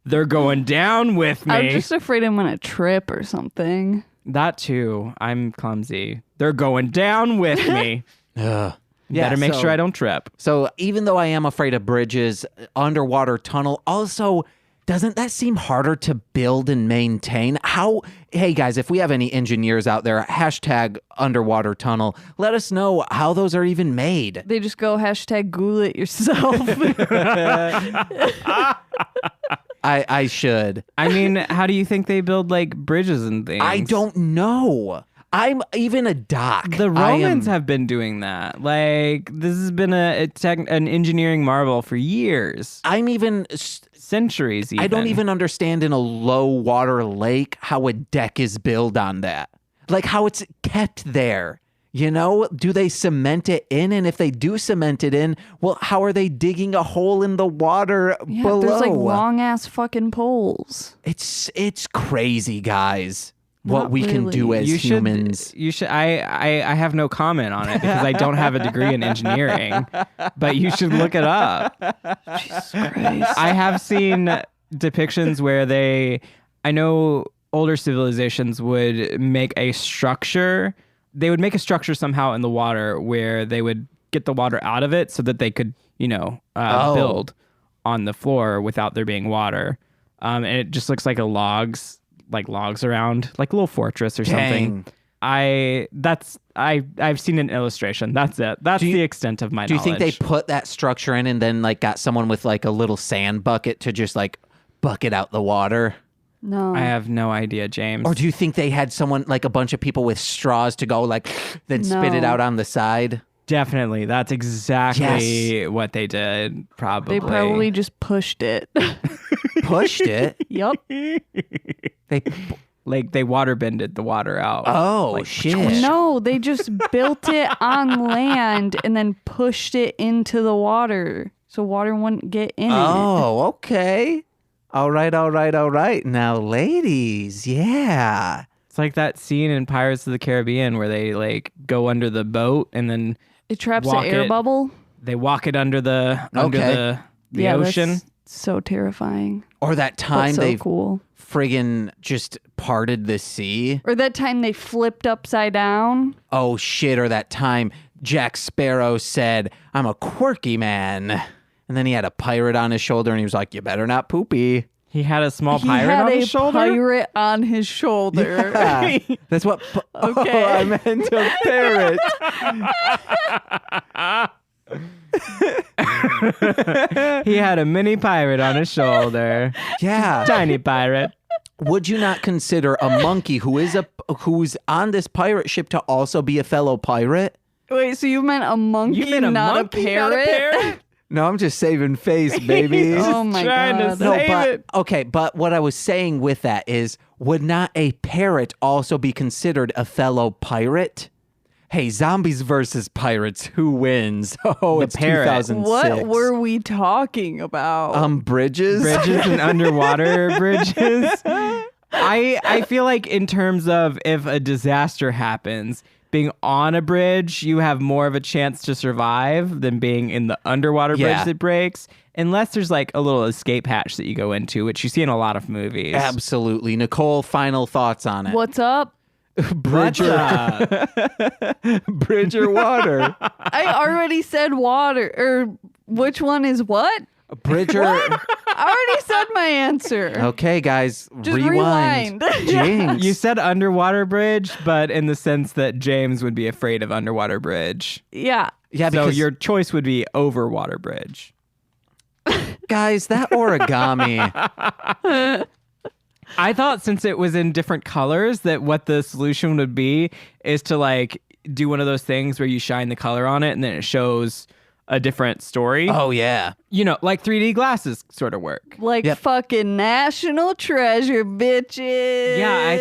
they're going down with me. I'm just afraid I'm gonna trip or something. That too. I'm clumsy. They're going down with me. Ugh. Better make sure I don't trip. So even though I am afraid of bridges, underwater tunnel also, doesn't that seem harder to build and maintain? Hey guys, if we have any engineers out there, hashtag underwater tunnel, let us know how those are even made. They just go hashtag Google it yourself. I should. I mean, how do you think they build like bridges and things? I don't know. I'm even a doc. The Romans have been doing that. Like, this has been an engineering marvel for years, I'm even. centuries even. I don't even understand in a low water lake how a deck is built on that. Like how it's kept there. You know, do they cement it in? And if they do cement it in, well, how are they digging a hole in the water Yeah, below? there's like long ass fucking poles. It's crazy, guys. What Not we can really. do as humans. You should. I have no comment on it because I don't have a degree in engineering. But you should look it up. Jesus Christ. I have seen depictions where I know older civilizations would make a structure. They would make a structure somehow in the water where they would get the water out of it so that they could, build on the floor without there being water. And it just looks like a logs like logs around, like a little fortress or something. Dang. I've seen an illustration. That's it. That's the extent of my Do you knowledge. think they put that structure in and then like got someone with like a little sand bucket to just like bucket out the water? No. I have no idea, James. Or do you think they had someone like a bunch of people with straws to go like then spit it No. out on the side? Definitely. That's exactly what they did. Probably. They probably just pushed it. Pushed it? Yup. They like they water bended the water out. Oh shit. No, they just built it on land and then pushed it into the water so water wouldn't get in it. Oh, okay. All right. Now, ladies, yeah. It's like that scene in Pirates of the Caribbean where they like go under the boat and then It traps Walk an air it. bubble. they walk it under the Okay. the ocean. That's so terrifying. Or that time But so they cool. friggin' just parted the sea. Or that time they flipped upside down. Oh shit, or that time Jack Sparrow said, I'm a quirky man. And then he had a pirate on his shoulder and he was like, you better not poopy. He had a small He pirate had on a his shoulder. pirate on his shoulder. Yeah. That's what. Okay. Oh, I meant a parrot. He had a mini pirate on his shoulder. Yeah. Tiny pirate. Would you not consider a monkey who's on this pirate ship to also be a fellow pirate? Wait, so you meant a monkey, You mean a not monkey, a parrot? not a parrot? No, I'm just saving face, baby. Oh my Trying to god. say- No, Save but it. okay, but what I was saying with that is, would not a parrot also be considered a fellow pirate? Hey, zombies versus pirates, who wins? Oh, it's parrot. 2006. What were we talking about? Bridges? Bridges and underwater bridges. I feel like in terms of if a disaster happens, being on a bridge, you have more of a chance to survive than being in the underwater bridge Yeah. that breaks. Unless there's like a little escape hatch that you go into, which you see in a lot of movies. Absolutely. Nicole, final thoughts on it. What's up? Bridge What's or, up? bridge or water? I already said water. Or which one is what? Bridge or... I already said my answer. Okay, guys, Just rewind. rewind. Jinx. You said underwater bridge, but in the sense that James would be afraid of underwater bridge. Yeah. Yeah, So because your choice would be over water bridge. guys, that origami. I thought since it was in different colors that what the solution would be is to like do one of those things where you shine the color on it and then it shows a different story. Oh yeah. You know, like 3D glasses sort of work. Like Yep. fucking national treasure, bitches. Yeah,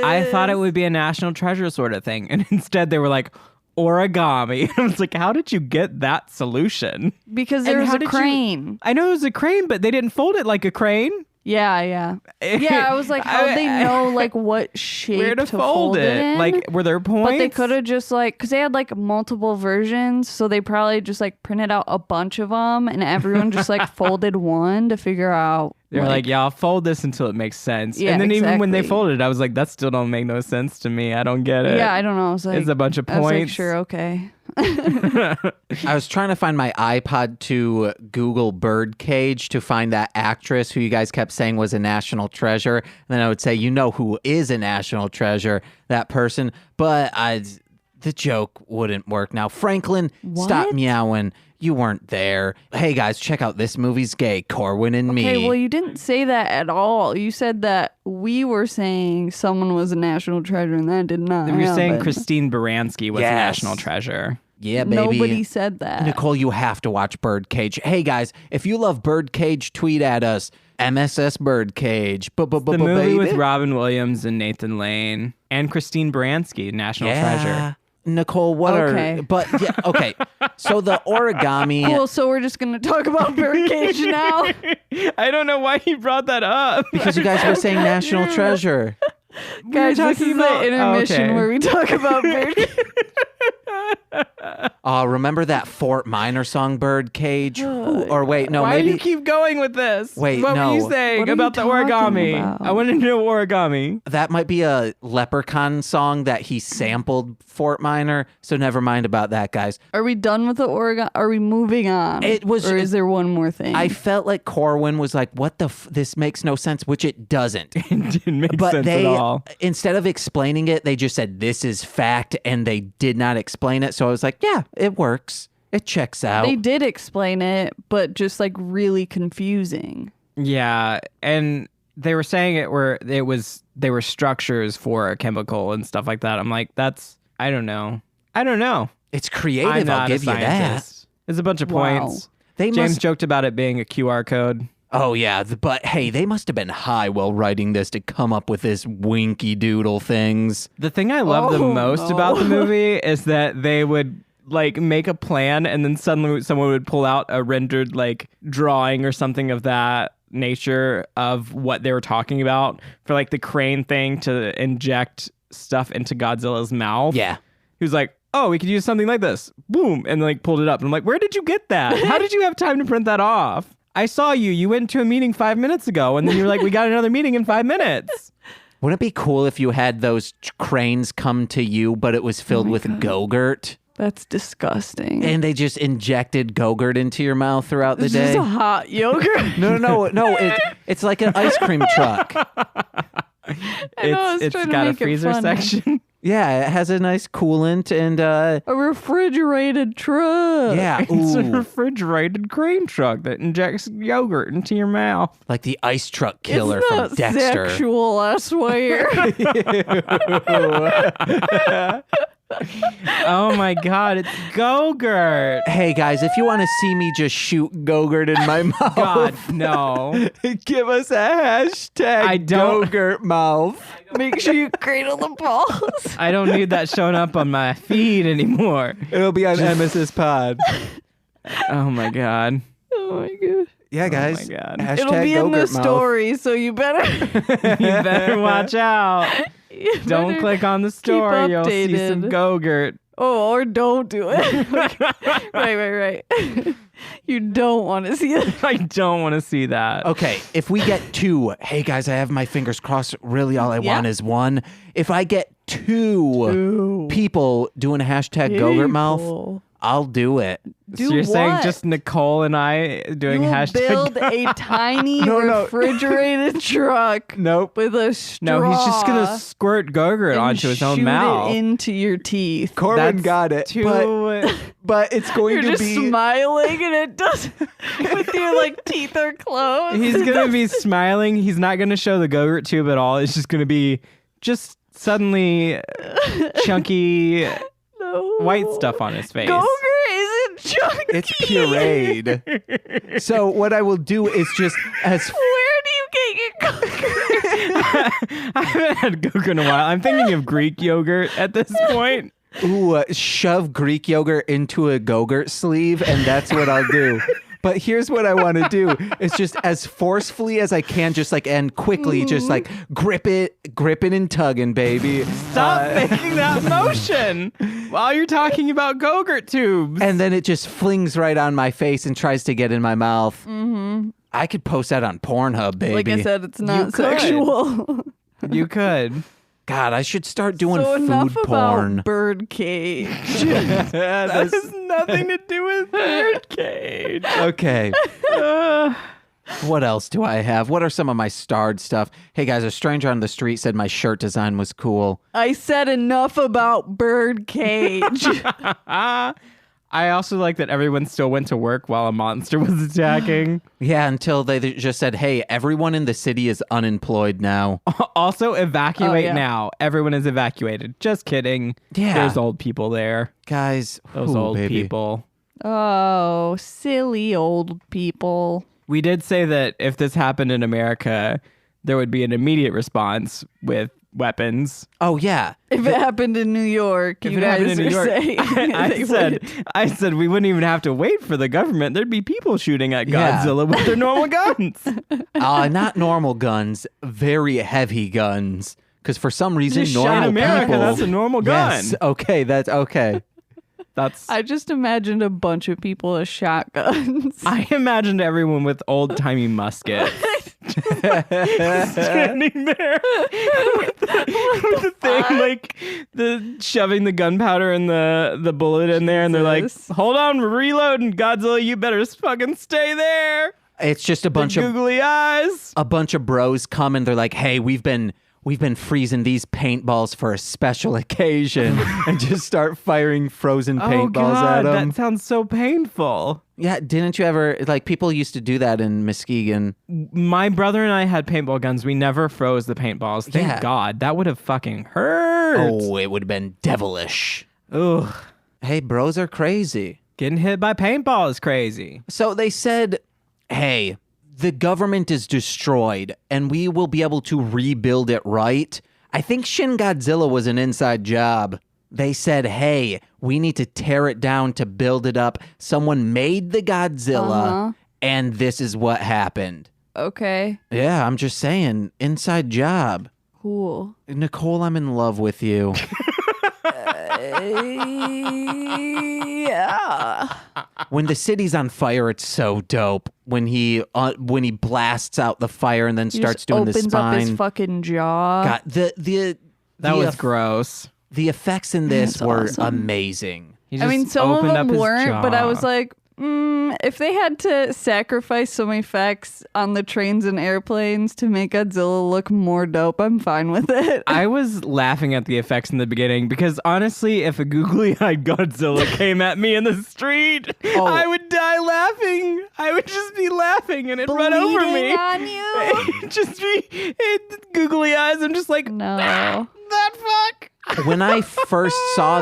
I thought it would be a national treasure sort of thing. And instead they were like origami. I was like, how did you get that solution? Because And there was how a did you- crane. I know it was a crane, but they didn't fold it like a crane. Yeah. Yeah, I was like, how'd they know like what shape Where to fold it? in? Like, were there points? But they could have just like, because they had like multiple versions, so they probably just like printed out a bunch of them, and everyone just like folded one to figure out. They're like, yeah, I'll fold this until it makes sense. Yeah, and then even when they exactly. folded it, I was like, that still don't make no sense to me. I don't get it. yeah, I don't know. I was like, It's a bunch of I was like, points. sure, okay. I was trying to find my iPod to Google Birdcage to find that actress who you guys kept saying was a national treasure. And then I would say, you know who is a national treasure, that person. But the joke wouldn't work. Now, Franklin, stop What? meowing. You weren't there. Hey, guys, check out This Movie's Gay, Corwyn and me. Okay, well, you didn't say that at all. You said that we were saying someone was a national treasure, and that did not. They were saying happen. Christine Baranski was a Yes. national treasure. Yeah, baby. Nobody said that. Nicole, you have to watch Birdcage. Hey, guys, if you love Birdcage, tweet at us. MSS Birdcage. The movie Baby. with Robin Williams and Nathan Lane and Christine Baranski, national treasure. Nicole, what Okay. are... But, yeah, okay. So the origami... Cool, so we're just going to talk about Birdcage now. I don't know why you brought that up. Because you guys were saying national treasure. Guys, this talking is about- the intermission okay. where we talk about Birdcage. Remember that Fort Minor song, Birdcage? Or wait, no, Why maybe do you keep going with this? Wait, what no. were you saying What are about you the origami? talking about? I want to know origami. that might be a Leprechaun song that he sampled Fort Minor. So never mind about that, guys. Are we done with the Oregon? Are we moving on? Or is there one more thing? I felt like Corwyn was like, "What the? This makes no sense," which it doesn't. It didn't make But sense they, at all. instead of explaining it, they just said, "This is fact," and they did not explain it. So I was like, "Yeah, it works. It checks out." They did explain it, but just like really confusing. Yeah, and they were saying they were structures for a chemical and stuff like that. I'm like, I don't know. It's I'm creative. not I'll give a you that. scientist. It's a bunch of Wow. points. They James must. joked about it being a QR code. Oh yeah, but hey, they must have been high while writing this to come up with this winky doodle things. The thing I love the Oh, most no. about the movie is that they would like make a plan and then suddenly someone would pull out a rendered like drawing or something of that nature of what they were talking about for like the crane thing to inject stuff into Godzilla's mouth. Yeah. He was like, oh, we could use something like this. Boom. And like pulled it up. And I'm like, where did you get that? How did you have time to print that off? I saw you. You went to a meeting 5 minutes ago. And then you were like, we got another meeting in 5 minutes. Wouldn't it be cool if you had those cranes come to you, but it was filled with Go-Gurt? That's disgusting. And they just injected Go-Gurt into your mouth throughout the It's day? just a hot yogurt. No. It's like an ice cream truck. I know, I was It's trying to got a make it freezer funny. section. Yeah, it has a nice coolant and A refrigerated truck. yeah, It's a ooh, refrigerated cream truck that injects yogurt into your mouth. like the ice truck killer It's from not Dexter. sexual, I swear. Oh my god, it's Go-Gurt. Hey guys, if you want to see me just shoot Go-Gurt in my mouth, God, no. give us a hashtag I don't- Go-Gurt mouth. Make sure you cradle the balls. I don't need that showing up on my feed anymore. It'll be on MSS Pod. Oh my god. Oh my god. Yeah, guys. my God. Hashtag It'll be in the Go-Gurt mouth. story, so you better. You better watch out. you Don't better click on the story. You'll see some updated. Go-Gurt. Oh, or don't do it. right. You don't want to see it. I don't want to see that. Okay, if we get 2, hey guys, I have my fingers crossed. Really, all I want is 1. If I get 2 people doing a hashtag Go-Gurt mouth, People. I'll do it. Do So you're saying what? just Nicole and I doing You will hashtag build a tiny No. refrigerated truck Nope. with a straw. No, he's just gonna squirt Go-Gurt and onto his own shoot mouth. it into your teeth. Corwyn That's got it, but it's going You're to just be. smiling and it does with your like teeth are closed. He's gonna be smiling. He's not gonna show the Go-Gurt tube at all. It's just gonna be just suddenly chunky No. white stuff on his face. Go-Gurt isn't chunky. It's pureed. So what I will do is just as Where do you get your Go-Gurt? I haven't had Go-Gurt in a while. I'm thinking of Greek yogurt at this point. shove Greek yogurt into a Go-Gurt sleeve, and that's what I'll do. But here's what I want to do. It's just as forcefully as I can, just like, and quickly, just like gripping and tugging, baby. Stop making that motion while you're talking about Go-Gurt tubes. And then it just flings right on my face and tries to get in my mouth. Mm-hmm. I could post that on Pornhub, baby. Like I said, it's not could. sexual. You could. God, I should start doing So enough food about porn. Birdcage. That has nothing to do with Birdcage. Okay. What else do I have? What are some of my starred stuff? Hey guys, a stranger on the street said my shirt design was cool. I said enough about Birdcage. I also like that everyone still went to work while a monster was attacking. Yeah, until they just said, hey, everyone in the city is unemployed now. Also, evacuate Oh, yeah. now. Everyone is evacuated. Just kidding. Yeah. There's old people there. Guys, Those ooh, old baby. people. Oh, silly old people. We did say that if this happened in America, there would be an immediate response with weapons. Oh, yeah. If it happened in New York, If you it happened guys in New are York, saying I they said, would. we wouldn't even have to wait for the government. There'd be people shooting at Yeah. Godzilla with their normal guns. Not normal guns, very heavy guns. Because for some reason, Just shot normal America, people... that's a normal gun. Yes, okay, that's okay. I just imagined a bunch of people with shotguns. I imagined everyone with old-timey muskets. Standing there with the thing, like the shoving the gunpowder and the bullet in there, and they're like, Jesus. hold on, we're reloading. Godzilla, you better fucking stay there. It's just a bunch of Googly eyes. a bunch of bros come and they're like, hey, we've been freezing these paintballs for a special occasion, and just start firing frozen paintballs God, at them. that sounds so painful. Yeah, didn't you ever, like, people used to do that in Muskegon. My brother and I had paintball guns. We never froze the paintballs. Thank Yeah. God. That would have fucking hurt. Oh, it would have been devilish. Ugh. Hey, bros are crazy. Getting hit by paintball is crazy. So they said, hey, the government is destroyed and we will be able to rebuild it, right? I think Shin Godzilla was an inside job. They said, hey, we need to tear it down to build it up. Someone made the Godzilla, and this is what happened. Okay, Yeah, I'm just saying, inside job. cool. Nicole, I'm in love with you. Yeah. When the city's on fire, it's so dope. When he blasts out the fire and then starts doing the opens up his spine. fucking jaw. God, That was gross. The effects in this That's were awesome. amazing. He I mean, just some of opened them up his weren't, but I jaw. was like, if they had to sacrifice some effects on the trains and airplanes to make Godzilla look more dope, I'm fine with it. I was laughing at the effects in the beginning because honestly, if a googly-eyed Godzilla came at me in the street, I would die laughing. I would just be laughing and it'd run over me. Bleeding on you? It'd just be googly eyes. I'm just like, No. that fuck. When I first saw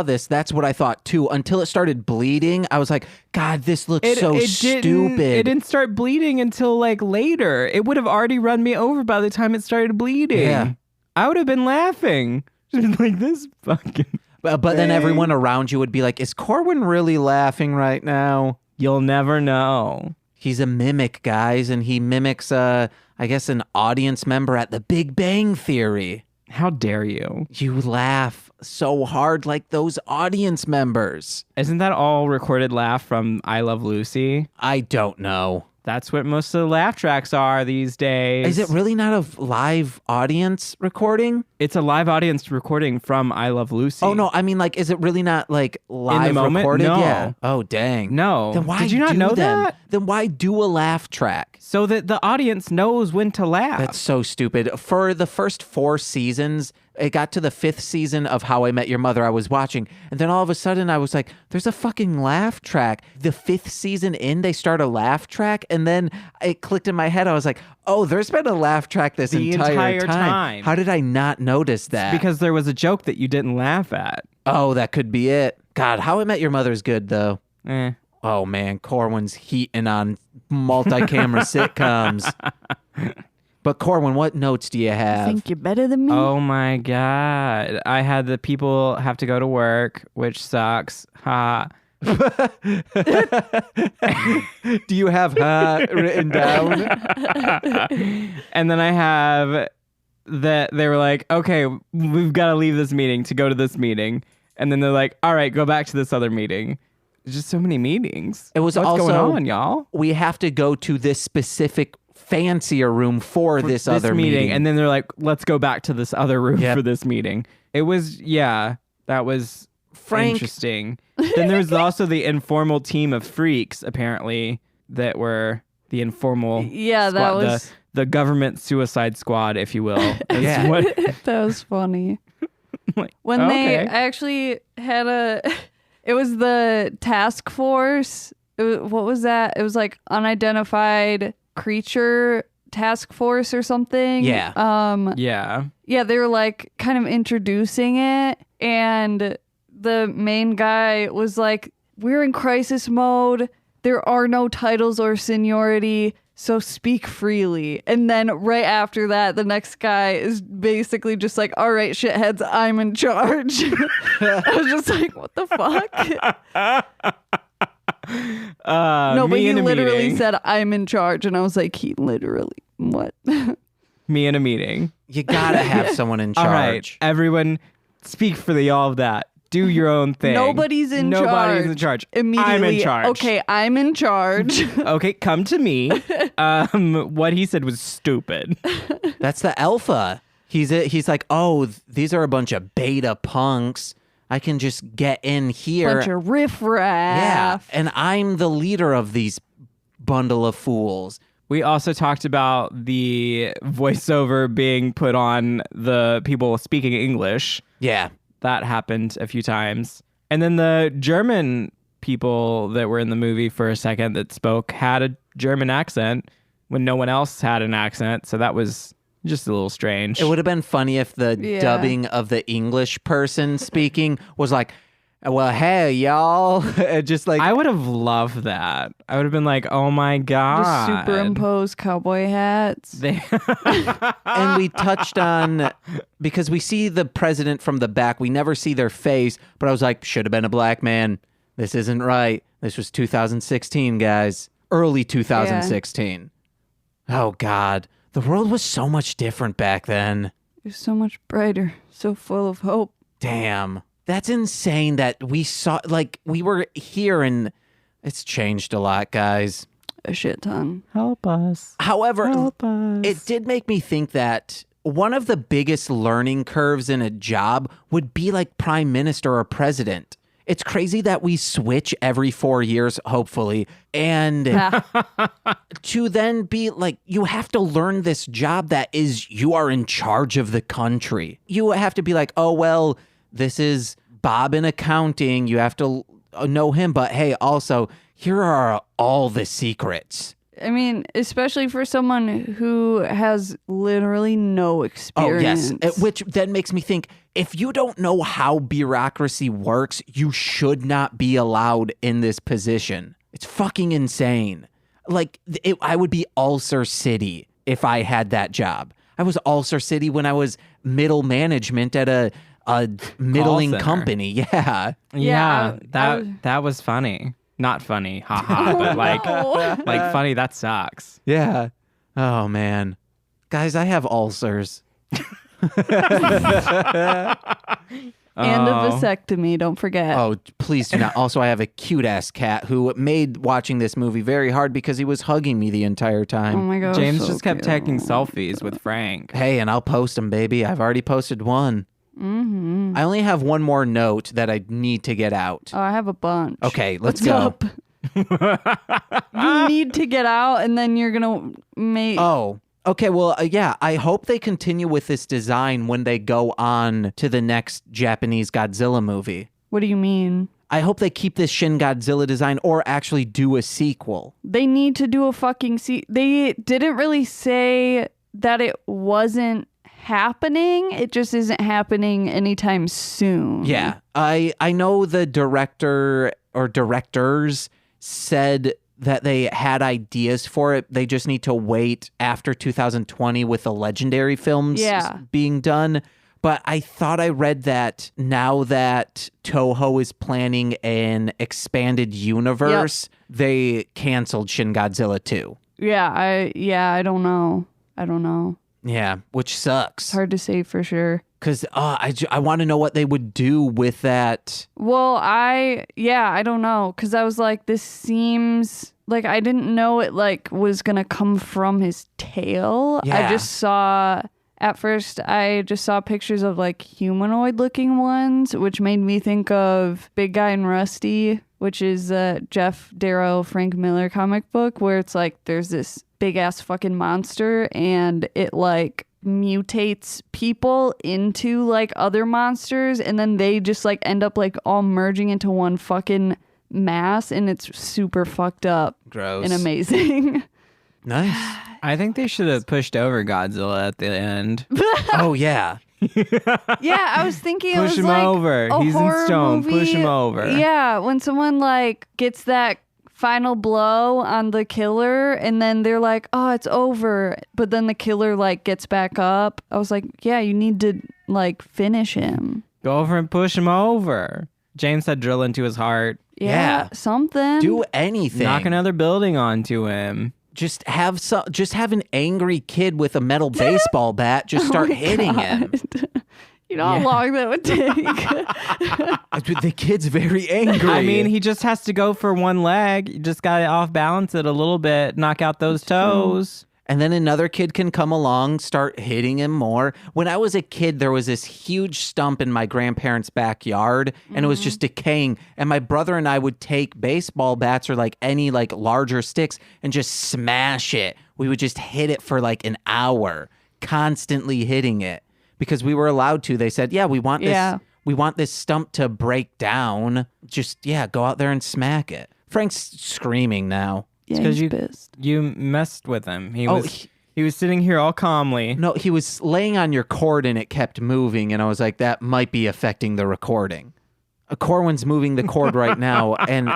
this, that's what I thought too. Until it started bleeding, I was like, God, this looks so stupid. It didn't start bleeding until like later. It would have already run me over by the time it started bleeding. Yeah. I would have been laughing. Just like this fucking. But then everyone around you would be like, is Corwyn really laughing right now? You'll never know. He's a mimic, guys, and he mimics, I guess, an audience member at the Big Bang Theory. How dare you? You laugh so hard like those audience members. Isn't that all recorded laugh from I Love Lucy? I don't know. That's what most of the laugh tracks are these days. Is it really not a live audience recording? It's a live audience recording from I Love Lucy. Oh, no. I mean, like, is it really not, like, live moment? recorded? No. Yeah. Oh, dang. No. Then why Did you not do know them? that? Then why do a laugh track? So that the audience knows when to laugh. That's so stupid. For the first 4 seasons, it got to the 5th season of How I Met Your Mother I was watching. And then all of a sudden I was like, there's a fucking laugh track. The 5th season in, they start a laugh track. And then it clicked in my head. I was like, oh, there's been a laugh track this The entire entire time. How did I not notice that? because there was a joke that you didn't laugh at. Oh, that could be it. God, How I Met Your Mother's good, though. Eh. Oh, man, Corwyn's heating on multi-camera sitcoms. But Corwyn, what notes do you I have? think you're better than me. Oh my God. I had the people have to go to work, which sucks. Ha. Do you have written down? And then I have that they were like, okay, we've got to leave this meeting to go to this meeting. And then they're like, all right, go back to this other meeting. There's just so many meetings. It was What's also, going on, y'all? We have to go to this specific fancier room for this other meeting. And then they're like, let's go back to this other room Yep. for this meeting. It was, yeah, that was Frank- interesting. Then there was also the informal team of freaks, apparently, that were the informal Yeah, that squad, was the government suicide squad, if you will. is Yeah. what- that was funny. like, When okay. they actually had it was the task force. What was that? It was like unidentified creature task force or something. Yeah. Yeah. Yeah, they were like kind of introducing it, and the main guy was like, we're in crisis mode. There are no titles or seniority, so speak freely. And then right after that, the next guy is basically just like, all right, shitheads, I'm in charge. I was just like, what the fuck? No, but me he in a literally meeting. said, I'm in charge. And I was like, he literally, what? Me in a meeting. You gotta have someone in charge. All right, everyone, speak for the all of that. Do your own thing. Nobody's in charge. Nobody's in charge. Immediately, I'm in charge. Okay, I'm in charge. Okay, come to me. What he said was stupid. That's the alpha. He's like, oh, these are a bunch of beta punks. I can just get in here. Bunch of riffraff. Yeah, and I'm the leader of these bundle of fools. We also talked about the voiceover being put on the people speaking English. Yeah. That happened a few times. And then the German people that were in the movie for a second that spoke had a German accent when no one else had an accent. So that was just a little strange. It would have been funny if the dubbing of the English person speaking was like, well, hey, y'all. Just like, I would have loved that. I would have been like, oh my God. Just superimpose cowboy hats. And we touched on, because we see the president from the back, we never see their face, but I was like, should have been a black man. This isn't right. This was 2016, guys. Early 2016. Yeah. Oh, God. The world was so much different back then. It was so much brighter, so full of hope. Damn. That's insane that we saw, like, we were here and it's changed a lot, guys. A shit ton. Help us. However, Help us. it did make me think that one of the biggest learning curves in a job would be like prime minister or president. It's crazy that we switch every 4 years, hopefully, and to then be like, you have to learn this job that is, you are in charge of the country. You have to be like, oh, well, this is Bob in accounting. You have to know him, but hey, also, here are all the secrets. I mean, especially for someone who has literally no experience. Oh, yes. Which then makes me think, if you don't know how bureaucracy works, you should not be allowed in this position. It's fucking insane. Like, I would be Ulcer City if I had that job. I was Ulcer City when I was middle management at a middling company. Yeah. Yeah, that was funny. Not funny, haha, but like funny, that sucks. Yeah. Oh, man. Guys, I have ulcers. And a vasectomy, don't forget. Oh, please do not. Also, I have a cute-ass cat who made watching this movie very hard because he was hugging me the entire time. Oh my gosh. James so just kept cute. taking selfies with Frank. Hey, and I'll post them, baby. I've already posted one. Mm-hmm. I only have one more note that I need to get out. Oh, I have a bunch. Okay, let's What's go. up? You need to get out, and then you're gonna make. Oh, okay. Well, yeah. I hope they continue with this design when they go on to the next Japanese Godzilla movie. What do you mean? I hope they keep this Shin Godzilla design or actually do a sequel. They need to do a fucking They didn't really say that it wasn't happening. It just isn't happening anytime soon. Yeah. I know the director or directors said that they had ideas for it. They just need to wait after 2020 with the legendary films being done. But I thought I read that now that Toho is planning an expanded universe, they canceled Shin Godzilla 2. Yeah, I don't know. Yeah, which sucks. It's hard to say for sure. Because I want to know what they would do with that. Well, I don't know. Because I was like, this seems like I didn't know it like was going to come from his tail. Yeah. At first, I just saw pictures of like humanoid looking ones, which made me think of Big Guy and Rusty, which is a Jeff Darrow, Frank Miller comic book where it's like there's this big ass fucking monster and it like mutates people into like other monsters and then they just like end up like all merging into one fucking mass and it's super fucked up. Gross. And amazing. Nice. I think they should have pushed over Godzilla at the end. Oh, yeah. Yeah, I was thinking Push it was him like over. a He's in horror stone. movie. Push him over. Yeah, when someone like gets that final blow on the killer and then they're like, oh, it's over. But then the killer like gets back up. I was like, yeah, you need to like finish him. Go over and push him over. James said drill into his heart. Yeah. Something. Do anything. Knock another building onto him. Just have an angry kid with a metal baseball bat just start hitting him. You know how long that would take? The kid's very angry. I mean, he just has to go for one leg. You just got to off balance it a little bit, knock out those toes. And then another kid can come along, start hitting him more. When I was a kid, there was this huge stump in my grandparents' backyard, and it was just decaying. And my brother and I would take baseball bats or like any like larger sticks and just smash it. We would just hit it for like an hour, constantly hitting it because we were allowed to. They said, "Yeah, we want this. We want this stump to break down. Just go out there and smack it." Frank's screaming now. Yeah, Because he's pissed. you messed with him. He was sitting here all calmly. No, he was laying on your cord and it kept moving, and I was like, that might be affecting the recording. Corwyn's moving the cord right now, and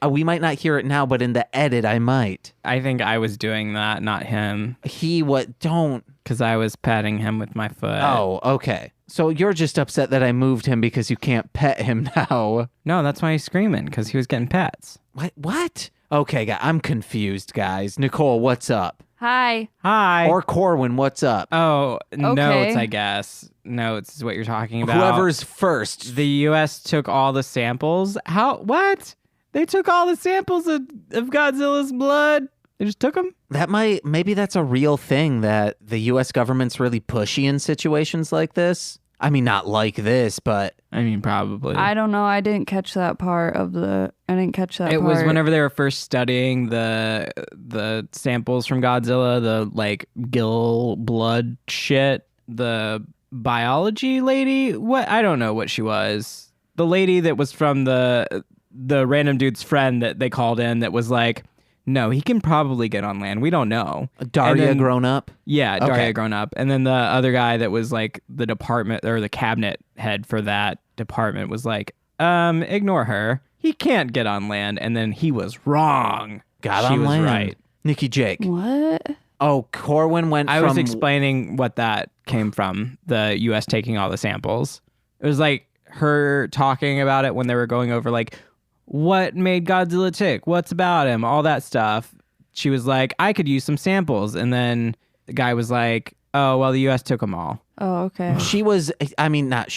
we might not hear it now, but in the edit, I might. I think I was doing that, not him, Don't. because I was patting him with my foot. Oh, okay. So you're just upset that I moved him because you can't pet him now. No, that's why he's screaming, because he was getting pets. What? Okay, I'm confused, guys. Nicole, what's up? Hi. Hi. Or Corwyn, what's up? Oh, Okay. notes, I guess. Notes is what you're talking about. Whoever's first. The U.S. took all the samples. How? What? They took all the samples of Godzilla's blood? They just took them? Maybe that's a real thing, that the U.S. government's really pushy in situations like this. I mean, not like this, but... I mean, probably. I don't know. I didn't catch that part of the. I didn't catch that. It part. was whenever they were first studying the samples from Godzilla, the like gill blood shit. The biology lady, I don't know what she was. The lady that was from the random dude's friend that they called in that was like, no, he can probably get on land. We don't know. Daria grown up? Yeah, Daria Okay. grown up. And then the other guy that was like the department or the cabinet head for that department was like, ignore her. He can't get on land. And then he was wrong. Got she on was land. right. Nikki Jake. What? Oh, Corwyn went I from... was explaining what that came from, the U.S. taking all the samples. It was like her talking about it when they were going over like, what made Godzilla tick? What's about him? All that stuff. She was like, I could use some samples. And then the guy was like, oh, well, the U.S. took them all. Oh, okay. She was... I mean, not...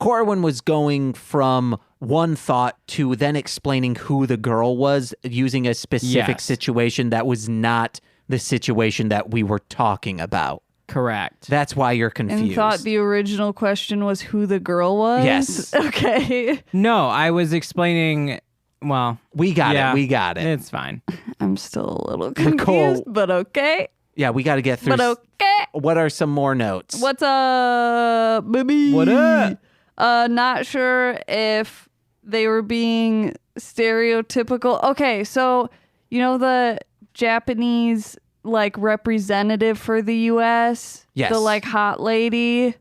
Corwyn was going from one thought to then explaining who the girl was, using a specific Yes. situation that was not the situation that we were talking about. Correct. That's why you're confused. And thought the original question was who the girl was? Yes. Okay. No, I was explaining. Well, We got yeah, it. We got it. It's fine. I'm still a little confused, Nicole. but okay. Yeah, we got to get through. But okay. What are some more notes? What's up, baby? What up? Not sure if they were being stereotypical. Okay, so you know the Japanese like representative for the US? Yes. The like hot lady.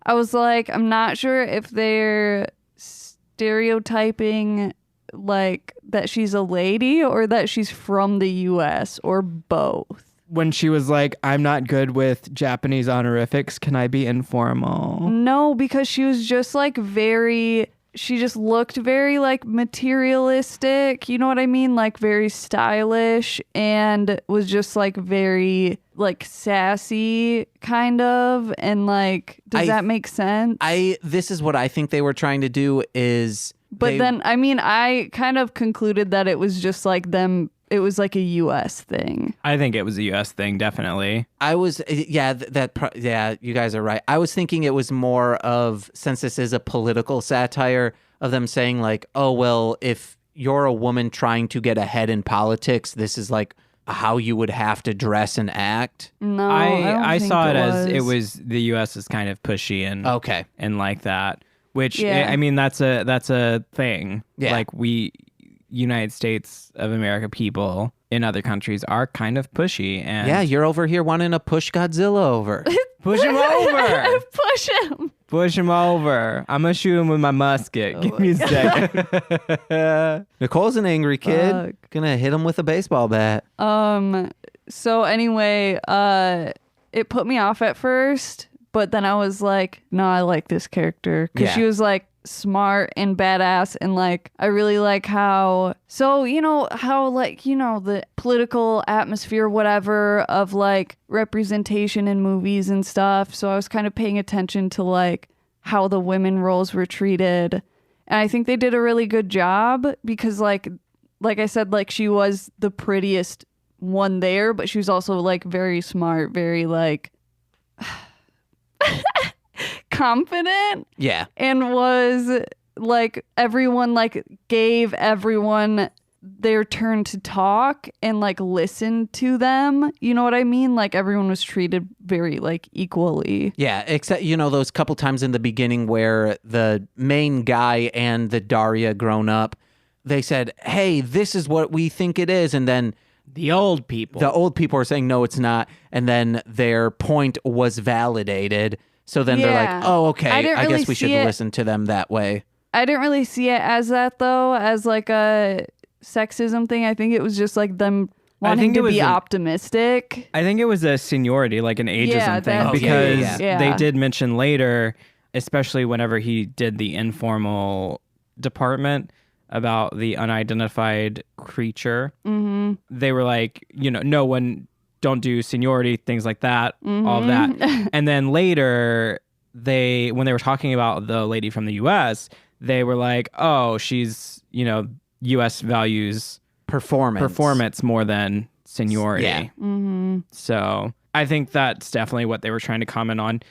I was like, I'm not sure if they're stereotyping like that she's a lady or that she's from the US or both. When she was like, I'm not good with Japanese honorifics. Can I be informal? No, because she was just like she just looked very like materialistic, you know what I mean? Like very stylish, and was just like very like sassy kind of, and like, does that make sense? This is what I think they were trying to do is... But then, I mean, I kind of concluded that it was just like them, it was like a US thing. I think it was a U.S. thing, definitely. I was, you guys are right. I was thinking it was more of, since this is a political satire, of them saying like, oh, well, if you're a woman trying to get ahead in politics, this is like how you would have to dress and act. No, I don't saw think it as it was the U.S. is kind of pushy and Okay. and like that. Which Yeah. I mean, that's a thing. Yeah. Like we United States of America people in other countries are kind of pushy and Yeah, you're over here wanting to push Godzilla over. push him over. Push him. Push him over. I'm gonna shoot him with my musket. Give me a second. Nicole's an angry kid. Fuck. Gonna hit him with a baseball bat. So anyway, it put me off at first, but then I was like, no, I like this character. Because Yeah. she was like smart and badass, and like I really like how the political atmosphere, whatever, of like representation in movies and stuff. So I was kind of paying attention to like how the women roles were treated, and I think they did a really good job because like I said, like she was the prettiest one there, but she was also like very smart, very like confident. Yeah. And was like everyone like gave everyone their turn to talk and like listen to them. You know what I mean? Like everyone was treated very like equally. Yeah, except, those couple times in the beginning where the main guy and the Daria grown up, they said, hey, this is what we think it is. And then The old people are saying, no, it's not. And then their point was validated. So then they're like, oh, okay, I guess we should listen to them that way. I didn't really see it as that, though, as like a sexism thing. I think it was just like them wanting to be optimistic. I think it was a seniority, like an ageism thing, because they did mention later, especially whenever he did the informal department about the unidentified creature. Mm-hmm. They were like, no one, don't do seniority, things like that, all of that. And then later, when they were talking about the lady from the U.S., they were like, oh, she's, U.S. values performance more than seniority. Yeah. Mm-hmm. So I think that's definitely what they were trying to comment on.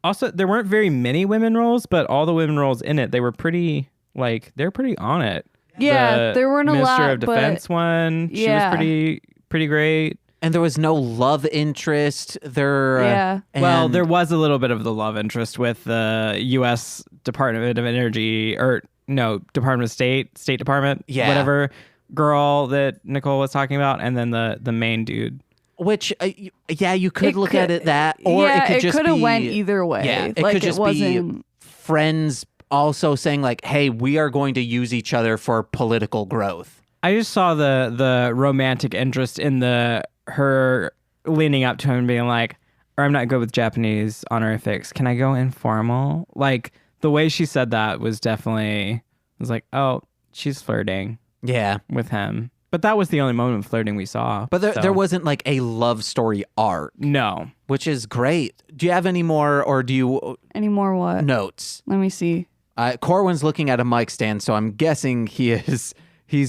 Also, there weren't very many women roles, but all the women roles in it, they were pretty on it. Yeah, there weren't a lot. Minister of Defense one, she was pretty great. And there was no love interest. There was a little bit of the love interest with the U.S. Department of Energy, or no, Department of State Department, whatever girl that Nicole was talking about, and then the main dude. Which, you could look at it that, or it could just be... it could have went either way. Yeah, it could just be friends also saying like, hey, we are going to use each other for political growth. I just saw the romantic interest in her leaning up to him and being like, or I'm not good with Japanese honorifics. Can I go informal? Like the way she said that was definitely, was like, oh, she's flirting. Yeah. With him. But that was the only moment of flirting we saw. But there wasn't like a love story arc. No. Which is great. Do you have any more, or do you... Any more what? Notes. Let me see. Corwyn's looking at a mic stand, so I'm guessing he's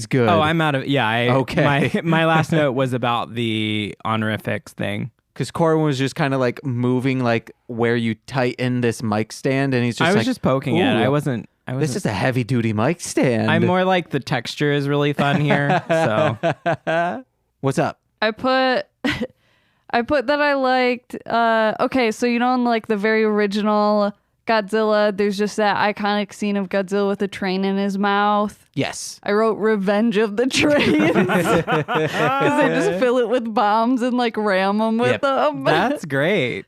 good. Oh, I'm out of... Yeah, okay. My last note was about the honorifics thing. Because Corwyn was just kind of like moving like where you tighten this mic stand, and he's just I was just poking it. I wasn't... This is a heavy-duty mic stand. I'm more like the texture is really fun here, so... What's up? I put that I liked... okay, so in like the very original Godzilla, there's just that iconic scene of Godzilla with a train in his mouth. Yes. I wrote Revenge of the Trains. Because they just fill it with bombs and like ram them with them. That's great.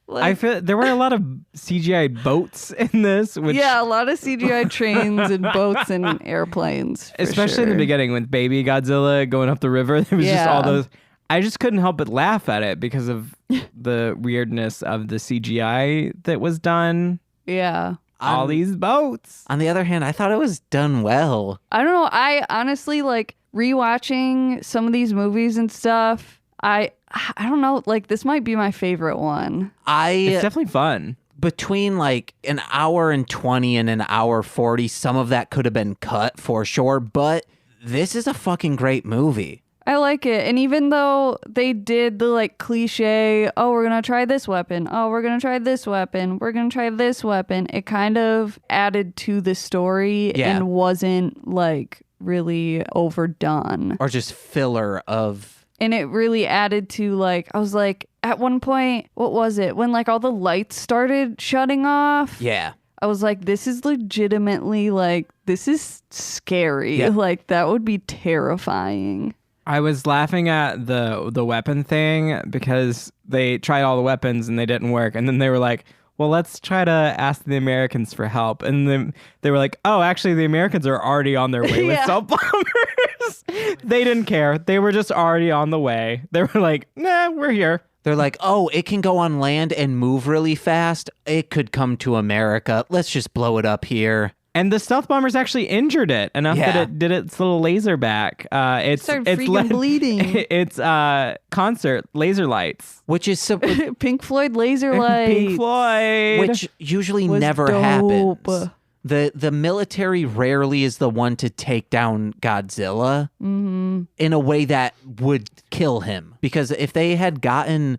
I feel there were a lot of CGI boats in this. A lot of CGI trains and boats and airplanes. Especially in the beginning with baby Godzilla going up the river. There was just all those. I just couldn't help but laugh at it because of the weirdness of the CGI that was done. Yeah. All these boats. On the other hand, I thought it was done well. I don't know. I honestly like rewatching some of these movies and stuff. I don't know. Like this might be my favorite one. It's definitely fun. Between like an hour and 20 and an hour 40, some of that could have been cut for sure. But this is a fucking great movie. I like it. And even though they did the like cliche, oh, we're going to try this weapon. Oh, we're going to try this weapon. We're going to try this weapon. It kind of added to the story and wasn't like really overdone. Or just filler of... And it really added to like, I was like, at one point, what was it? When like all the lights started shutting off. Yeah. I was like, this is legitimately like, this is scary. Yeah. Like that would be terrifying. I was laughing at the weapon thing because they tried all the weapons and they didn't work. And then they were like, well, let's try to ask the Americans for help. And then they were like, oh, actually, the Americans are already on their way with self-bombers. They didn't care. They were just already on the way. They were like, nah, we're here. They're like, oh, it can go on land and move really fast. It could come to America. Let's just blow it up here. And the stealth bombers actually injured it enough that it did its little laser back. It's freaking bleeding. It's concert laser lights. Which is Pink Floyd laser lights. Pink Floyd. which usually was never dope. happens. The military rarely is the one to take down Godzilla in a way that would kill him. Because if they had gotten,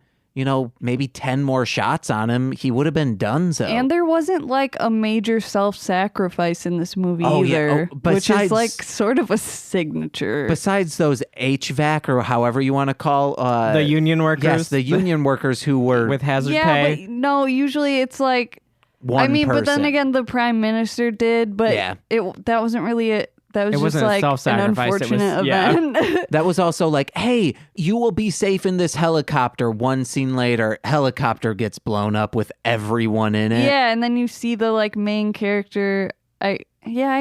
maybe 10 more shots on him, he would have been donezo. And there wasn't like a major self-sacrifice in this movie either, which is like sort of a signature. Besides those HVAC or however you want to call the union workers. Yes, the union workers who were with hazard yeah, pay. but no, usually it's like one but then person. again, the prime minister did, but Yeah. that wasn't really it. That was It just wasn't a like an self-sacrifice, it was- unfortunate yeah. event. That was also like, hey, you will be safe in this helicopter. One scene later, helicopter gets blown up with everyone in it. Yeah, and then you see the like main character. I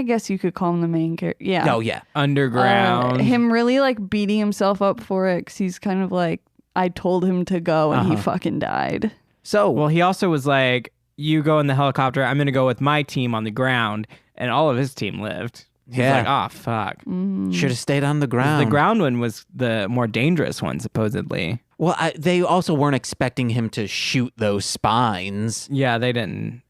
guess you could call him the main character. Yeah. Oh, yeah. Underground. Him really like beating himself up for it because he's kind of like, I told him to go and he fucking died. So, Well, he also was like, you go in the helicopter, I'm going to go with my team on the ground. And all of his team lived. He's Yeah. like, oh, fuck. should have stayed on the ground. The ground one was the more dangerous one, supposedly. Well, they also weren't expecting him to shoot those spines. Yeah, they didn't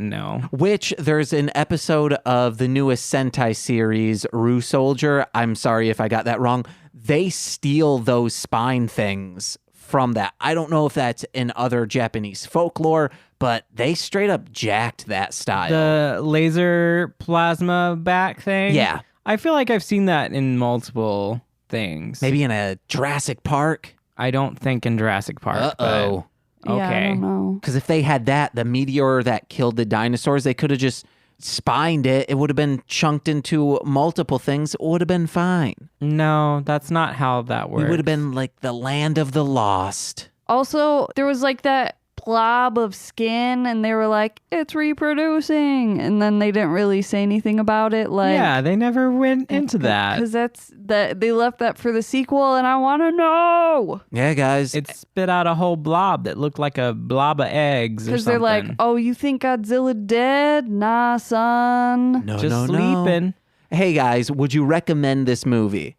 know. Which there's an episode of the newest Sentai series, Rue Soldier. I'm sorry if I got that wrong. They steal those spine things from that. I don't know if that's in other Japanese folklore, but they straight up jacked that style. The laser plasma back thing? Yeah. I feel like I've seen that in multiple things. Maybe in a Jurassic Park. I don't think in Jurassic Park. Uh-oh. But, Yeah, I okay. don't know. Because if they had that, the meteor that killed the dinosaurs, they could have just spined it. It would have been chunked into multiple things. It would have been fine. No, that's not how that works. We would have been like the land of the lost. Also, there was like that blob of skin and they were like, it's reproducing. And then they didn't really say anything about it. Like, yeah, they never went into that. Because they left that for the sequel and I want to know. Yeah, guys. It spit out a whole blob that looked like a blob of eggs or Because something. they're like, oh, you think Godzilla dead? Nah, son. no, just no, sleeping. no. Hey, guys, would you recommend this movie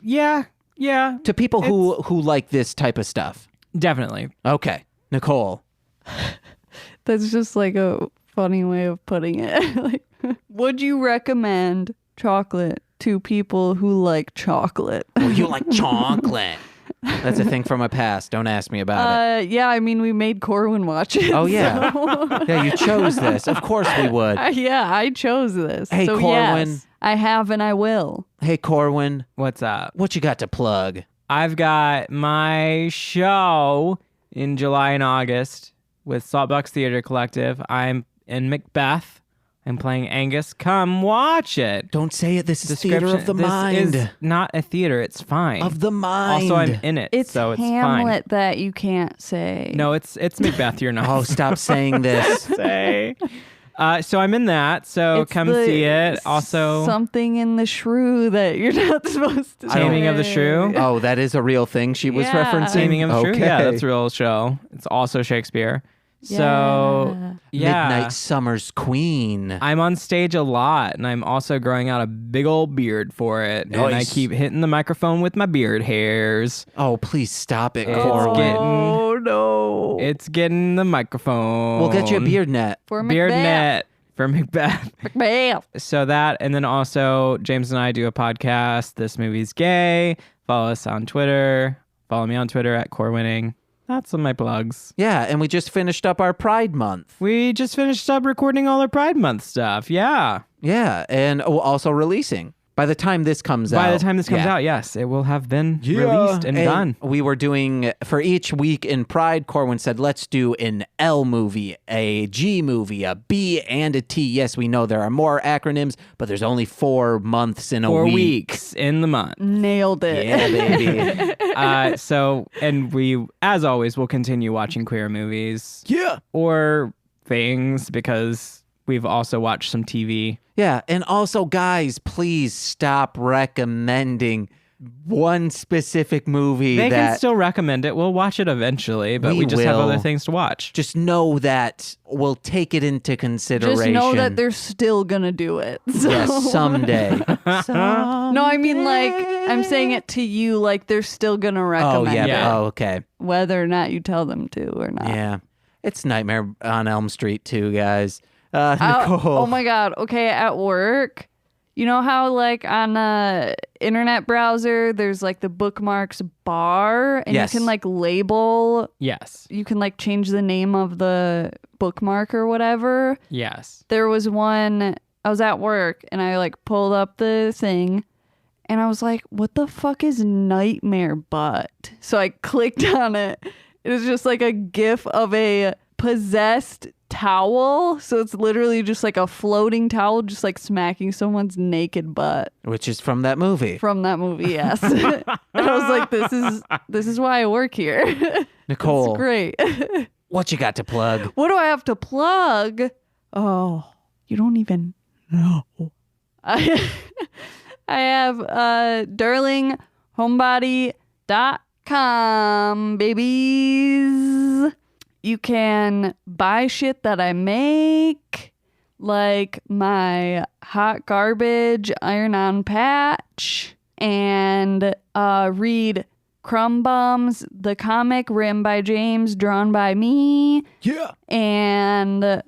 Yeah, to people who like this type of stuff? definitely. Okay. Nicole. That's just like a funny way of putting it. Like, would you recommend chocolate to people who like chocolate? Oh, you like chocolate. That's a thing from my past. Don't ask me about it. Yeah, I mean, we made Corwyn watch it. Oh, yeah. so- Yeah, you chose this. Of course we would. Yeah, I chose this. Hey, so Corwyn. yes, I have and I will. Hey, Corwyn, What's up? what you got to plug? I've got my show in July and August with Saltbox Theater Collective. I'm in Macbeth. I'm playing Angus. Come watch it. Don't say it. This is theater of the This mind. is not a theater. It's fine. Of the mind. Also, I'm in it, It's so it's Hamlet that you can't say. fine. No, it's Macbeth. You're not. Oh, stop saying this. say. So I'm in that. So It's come the see it. Also, something in the shrew that you're not supposed to. Taming of the say. Shrew. Oh, that is a real thing she was Yeah. referencing? Taming of the Shrew. Yeah, Okay. that's a real show. It's also Shakespeare. So yeah. Midnight Summer's Queen. I'm on stage a lot, and I'm also growing out a big old beard for it. And I Nice. keep hitting the microphone with my beard hairs. Oh, please stop it, It's Corwyn. getting- Oh no! It's getting the microphone. We'll get you a beard net. For Beard Macbeth. net for Macbeth. Macbeth. So that, and then also James and I do a podcast. This movie's gay. Follow us on Twitter. Follow me on Twitter at Corwinning. That's my plugs. Yeah, and we just finished up our Pride Month. We just finished up recording all our Pride Month stuff. Yeah. Yeah, and also releasing. By the time this comes out. By the time this comes yeah. out, yes, it will have been released and done. We were doing, for each week in Pride, Corwyn said, let's do an L movie, a G movie, a B, and a T. Yes, we know there are more acronyms, but there's only 4 months in a 4 week. weeks in the month. Nailed it. Yeah, baby. And we, as always, will continue watching queer movies Yeah. or things because we've also watched some TV. Yeah, and also, guys, please stop recommending one specific movie They that can still recommend it. We'll watch it eventually, but We we just have will. other things to watch. just know that we'll take it into consideration. Just know that they're still gonna do it. So. Yes, someday. No, I mean like I'm saying it to you like they're still gonna Oh recommend yeah. it, Yeah. Oh okay. whether or not you tell them to or not. Yeah. It's Nightmare on Elm Street too, guys. Oh, Nicole. oh my god. Okay, at work, you know how like on a internet browser there's like the bookmarks bar and Yes. you can like label, Yes. you can like change the name of the bookmark or whatever. Yes. There was one, I was at work and I like pulled up the thing and I was like, what the fuck is nightmare butt? So I clicked on it. It was just like a gif of a possessed towel. So it's literally just like a floating towel just like smacking someone's naked butt Which is from that movie. from that movie, yes. And I was like, this is why I work here. Nicole, It's great. what you got to plug? What do I have to plug? Oh, you don't even know. I have darlinghomebody.com, babies. You can buy shit that I make, like my hot garbage iron-on patch, and read Crumb Bums, the comic written by James, drawn by me, Yeah. and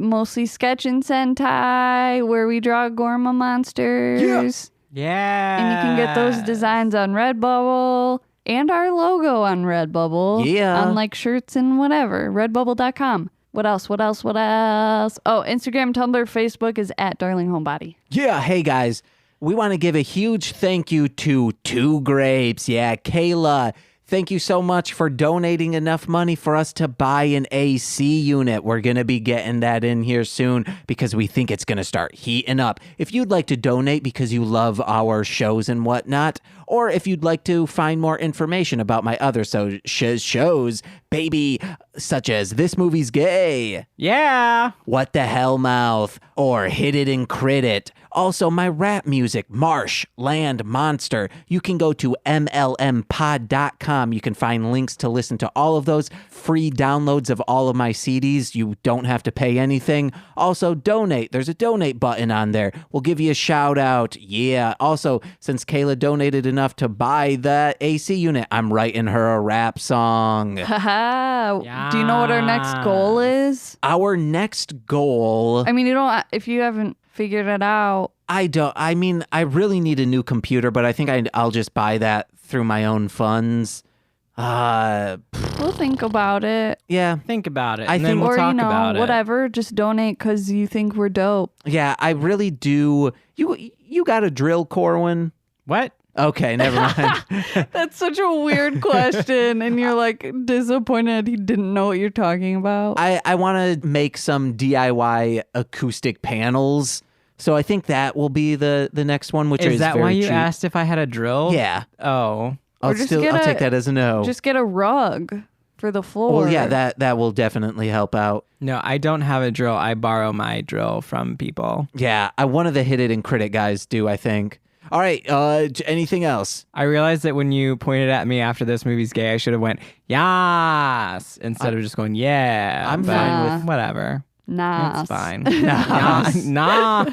mostly sketch and Sentai, where we draw Gorma monsters. Yeah. And you can get those designs on Redbubble and our logo on Redbubble. Yeah. On like shirts and whatever. Redbubble.com. What else? Oh, Instagram, Tumblr, Facebook is at Darling Homebody. Yeah, hey guys, we want to give a huge thank you to Two Grapes. Yeah, Kayla, thank you so much for donating enough money for us to buy an AC unit. We're going to be getting that in here soon because we think it's going to start heating up. If you'd like to donate because you love our shows and whatnot, or if you'd like to find more information about my other shows, baby, such as This Movie's Gay, Yeah. What the Hell Mouth, or Hit It and Crit It. Also, my rap music, Marsh, Land, Monster. You can go to mlmpod.com. You can find links to listen to all of those free downloads of all of my CDs. You don't have to pay anything. Also, donate. There's a donate button on there. We'll give you a shout out. Yeah. Also, since Kayla donated enough to buy that AC unit, I'm writing her a rap song. Haha. Do you know what our next goal is? Our next goal... I mean, you don't, if you haven't figured it out. I mean, I really need a new computer, but I think I'll just buy that through my own funds. We'll think about it. Yeah. Think about it. I and then think- we'll Or, talk you know, about it. whatever. Just donate because you think we're dope. Yeah, I really do. You got a drill, Corwyn? What? Okay, never mind. That's such a weird question. And you're like disappointed he didn't know what you're talking about. I want to make some DIY acoustic panels. So I think that will be the next one, which is Is that very why you cheap. asked if I had a drill? Yeah. Oh. I'll just get I'll a- take that as a no. Just get a rug for the floor. Well, yeah, that will definitely help out. No, I don't have a drill. I borrow my drill from people. Yeah, one of the Hit It and Crit It guys do, I think. All right, anything else? I realized that when you pointed at me after This Movie's Gay, I should have went, yes, instead of just going, yeah. I'm but fine with- whatever. Nah. It's fine. Nas. Nah.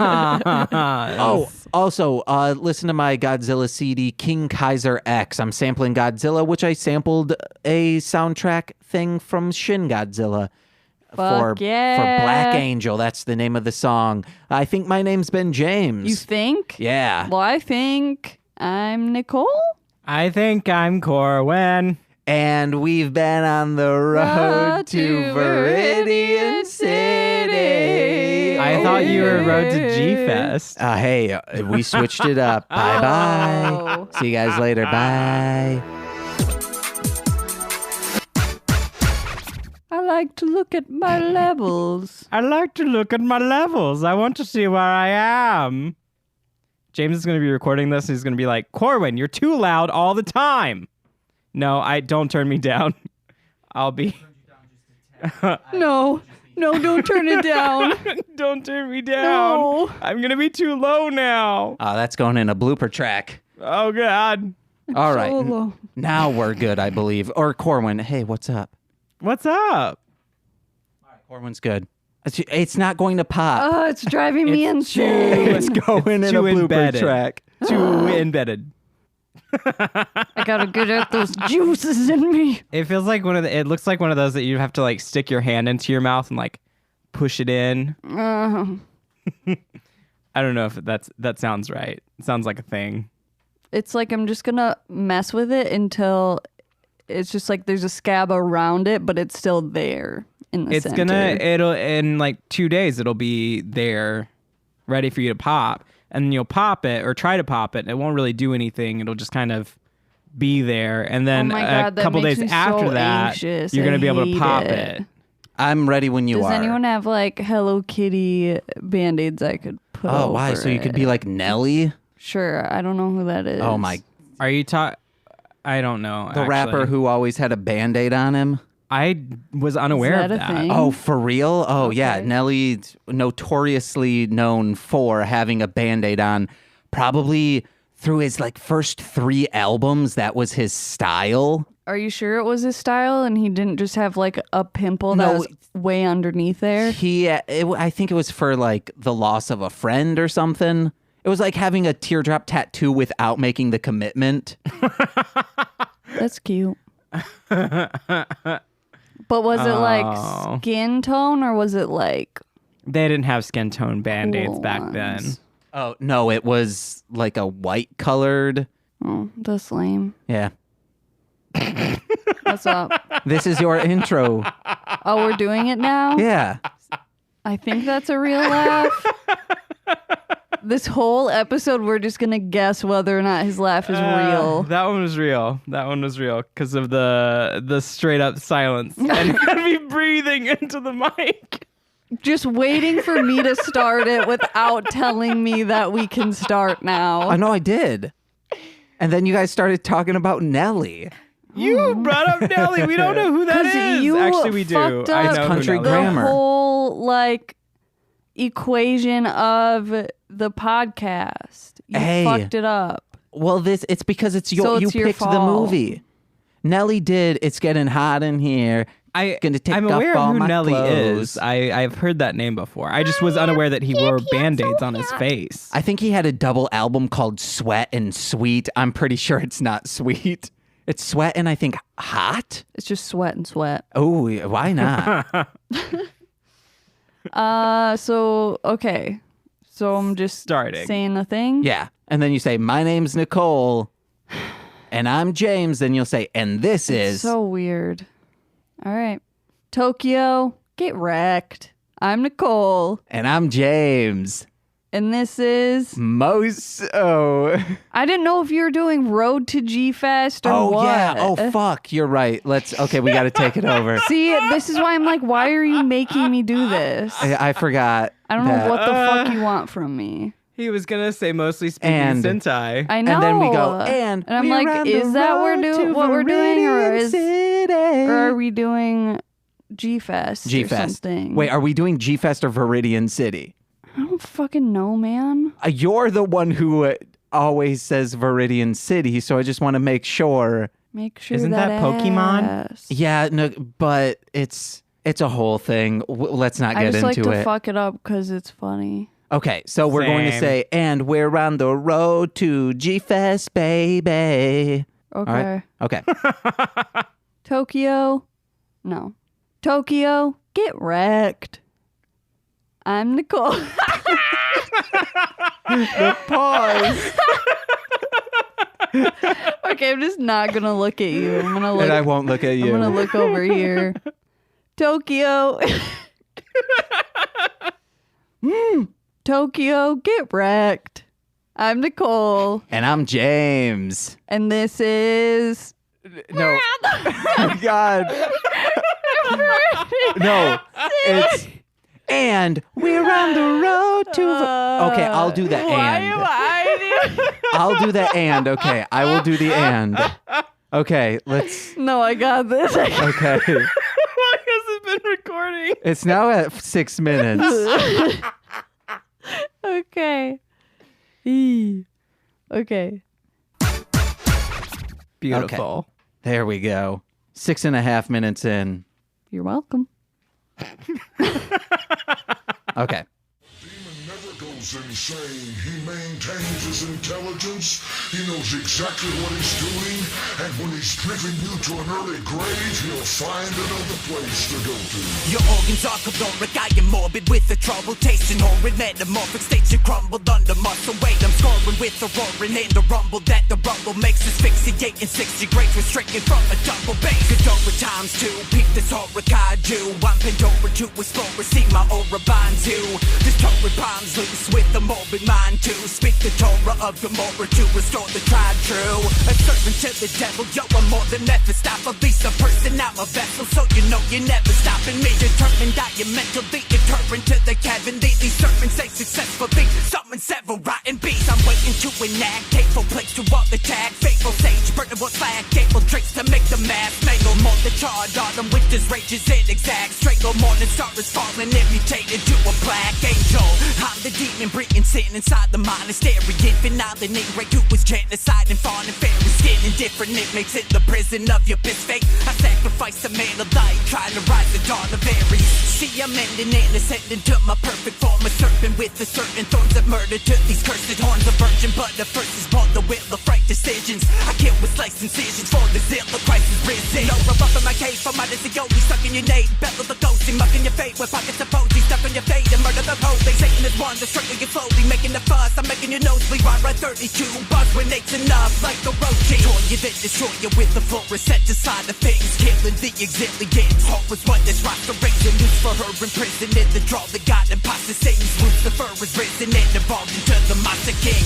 Oh, also, listen to my Godzilla CD, King Kaiser X. I'm sampling Godzilla, which I sampled a soundtrack thing from Shin Godzilla. For yeah. Black Angel. That's the name of the song. I think my name's Ben James. You think? Yeah. Well, I think I'm Nicole. I think I'm Corwyn. And we've been on the road to Viridian City. I thought you were Road to G-Fest. Hey, we switched it up. Bye-bye. Oh. See you guys later. Bye. I like to look at my levels. I like to look at my levels. I want to see where I am. James is going to be recording this. And he's going to be like, Corwyn, you're too loud all the time. No, don't turn me down. I'll be... No, don't turn it down. Don't turn me down. No. I'm going to be too low now. Oh, that's going in a blooper track. Oh, God. All right. Solo. Now we're good, I believe. Or Corwyn, hey, what's up? What's up? Corwyn's good. It's not going to pop. Oh, it's driving me It's insane. It's going in a too blooper embedded. track. Too embedded. I gotta get out those juices in me. It feels like it looks like one of those that you have to like stick your hand into your mouth and like push it in. I don't know if that sounds right. It sounds like a thing. It's like I'm just gonna mess with it until it's just like there's a scab around it, but it's still there in the center. It'll in like 2 days it'll be there ready for you to pop. And then you'll pop it or try to pop it. And it won't really do anything. It'll just kind of be there. And then Oh my God, a that couple makes days me after so that, anxious. you're going I to be able to hate pop it. it. I'm ready when you Does are. anyone have like Hello Kitty Band-Aids I could put Oh, why? over So you could it? be like Nelly? Sure, I don't know who that is. Oh, my. Are you I don't know. The rapper who always had a Band-Aid on him? I was unaware that of a that. thing? Oh, for real? Oh, yeah. Okay. Nelly's notoriously known for having a Band-Aid on. Probably through his like first 3 albums, that was his style. Are you sure it was his style and he didn't just have like a pimple that No, was way underneath there? I think it was for like the loss of a friend or something. It was like having a teardrop tattoo without making the commitment. That's cute. But was it Oh. like skin tone or was it like They didn't have skin tone Band-Aids cool back ones? then. Oh, no, it was like a white colored. Oh, that's lame. Yeah. What's up? This is your intro. Oh, we're doing it now? Yeah. I think that's a real laugh. This whole episode, we're just going to guess whether or not his laugh is real. That one was real. That one was real because of the straight up silence and me breathing into the mic. Just waiting for me to start it without telling me that we can start now. I know I did. And then you guys started talking about Nelly. You brought up Nelly. We don't know who that 'Cause is. you Actually, we do. fucked I up know country who the Nelly is. grammar. whole like equation of the podcast. You Hey. fucked it up. Well, it's because it's So it's you your picked the fault. movie. Nelly did It's Getting Hot in Here. Gonna take I'm off aware all of who my Nelly clothes. is. I've heard that name before. I just was unaware that he wore Band-Aids on his face. I think he had a double album called Sweat and Sweet. I'm pretty sure it's not sweet. It's Sweat and I think Hot. It's just sweat and sweat. Oh, why not? So okay. So I'm just Starting. saying the thing. Yeah. And then you say, my name's Nicole and I'm James. Then you'll say, and this is. So weird. All right. Tokyo, get wrecked. I'm Nicole. And I'm James. And this is Moso. I didn't know if you were doing Road to G Fest or Oh, what. yeah. Oh, fuck. You're right. Okay, we got to take it over. See, this is why I'm like, why are you making me do this? I forgot. I don't know that. what the fuck you want from me. He was gonna say mostly speaking And- Sentai. I know. And then we go, and I'm we're like, on is the that road to what we're doing, or Viridian City. are we doing G Fest or G-Fest. something? Wait, are we doing G-Fest or Viridian City? I don't fucking know, man. You're the one who always says Viridian City, so I just want to make sure. Make sure Isn't that Pokemon? ass. Yeah, no, but it's a whole thing. Let's not I get just like into to it. fuck it up because it's funny. Okay, so we're going to Same. say, and we're on the road to G-Fest, baby. Okay. All right. Okay. Tokyo, no. Tokyo, get wrecked. I'm Nicole. Pause. Okay, I'm just not gonna look at you. I'm gonna look. And I won't look at I'm you. gonna look over here. Tokyo. Tokyo, get wrecked. I'm Nicole, And I'm James. and this is. No. God. No. It's. And we're on the road to. Okay, I'll do the and. I'll do the and. Okay, I will do the and. Okay, let's. No, I got this. Okay. How long has it been recording? It's now at 6 minutes. Okay. Okay. Beautiful. There we go. 6.5 minutes in. You're welcome. Okay. Demon never goes insane. He maintains his intelligence. He knows exactly what he's doing. And when he's driven you to an early grave, he'll find another place to go to. Your organs are caloric, I am morbid with the trouble tasting horrid metamorphic states you crumbled under muscle weight. I'm scoring with the roaring and the rumble that the rumble makes asphyxiating 60 grades restricting from a double bass. Ghidorah times 2, peep this horror kaiju. I'm Pandora to explore, see my aura binds you. This torrid palms loose with the morbid mind to speak the Torah of Gomorrah to restore the tried true. A servant to the devil, yo, I'm more than Mephistopheles, a person, I'm a vessel, so you know you're never stopping me. Determined I am mentally determined to the cabin. These sermons say successfully summon several rotten beasts. I'm waiting to enact hateful plagues to all the tag. Faithful sage, burning will slag, gateful drinks to make the mass mangle. More than charred autumn with this rages it exact. Strangle morning star is falling and mutated to a black angel. I'm the demon breathing sin inside the monastery. Infant right who was genocide and fawning fairy skin indifferent. It makes it the prison of your piss fake. I sacrifice a man of light, trying to rise the dawn of Aries. See, I'm ending and ascending to my perfect form. A serpent with a certain thorns of murder to these cursed horns of virgin. But the first is born the will of right decisions. I kill with slice incisions for the zeal of Christ is risen. No, I'm up in my cave for my disability, stuck in your name. Battle the ghosty, mucking your fate with pockets of posy, stuck on your fate and murder the holy. Satan is one, destroying you slowly, making the fuss. I'm making your nose bleed right 32 buzz when it's enough, like a roachie. Destroy you, then destroy you with the full reset to side of things. Killing the exiliates, hope was what this roster raising. News for her in prison, in the draw the god imposter sings. Lucifer is risen and evolved into the monster king.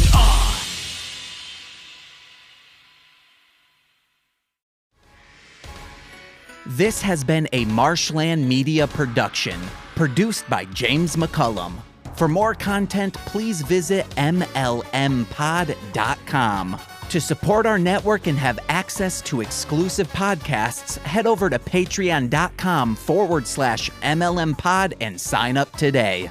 This has been a Marshland Media production, produced by James McCullum. For more content, please visit mlmpod.com. To support our network and have access to exclusive podcasts, head over to patreon.com/MLMpod and sign up today.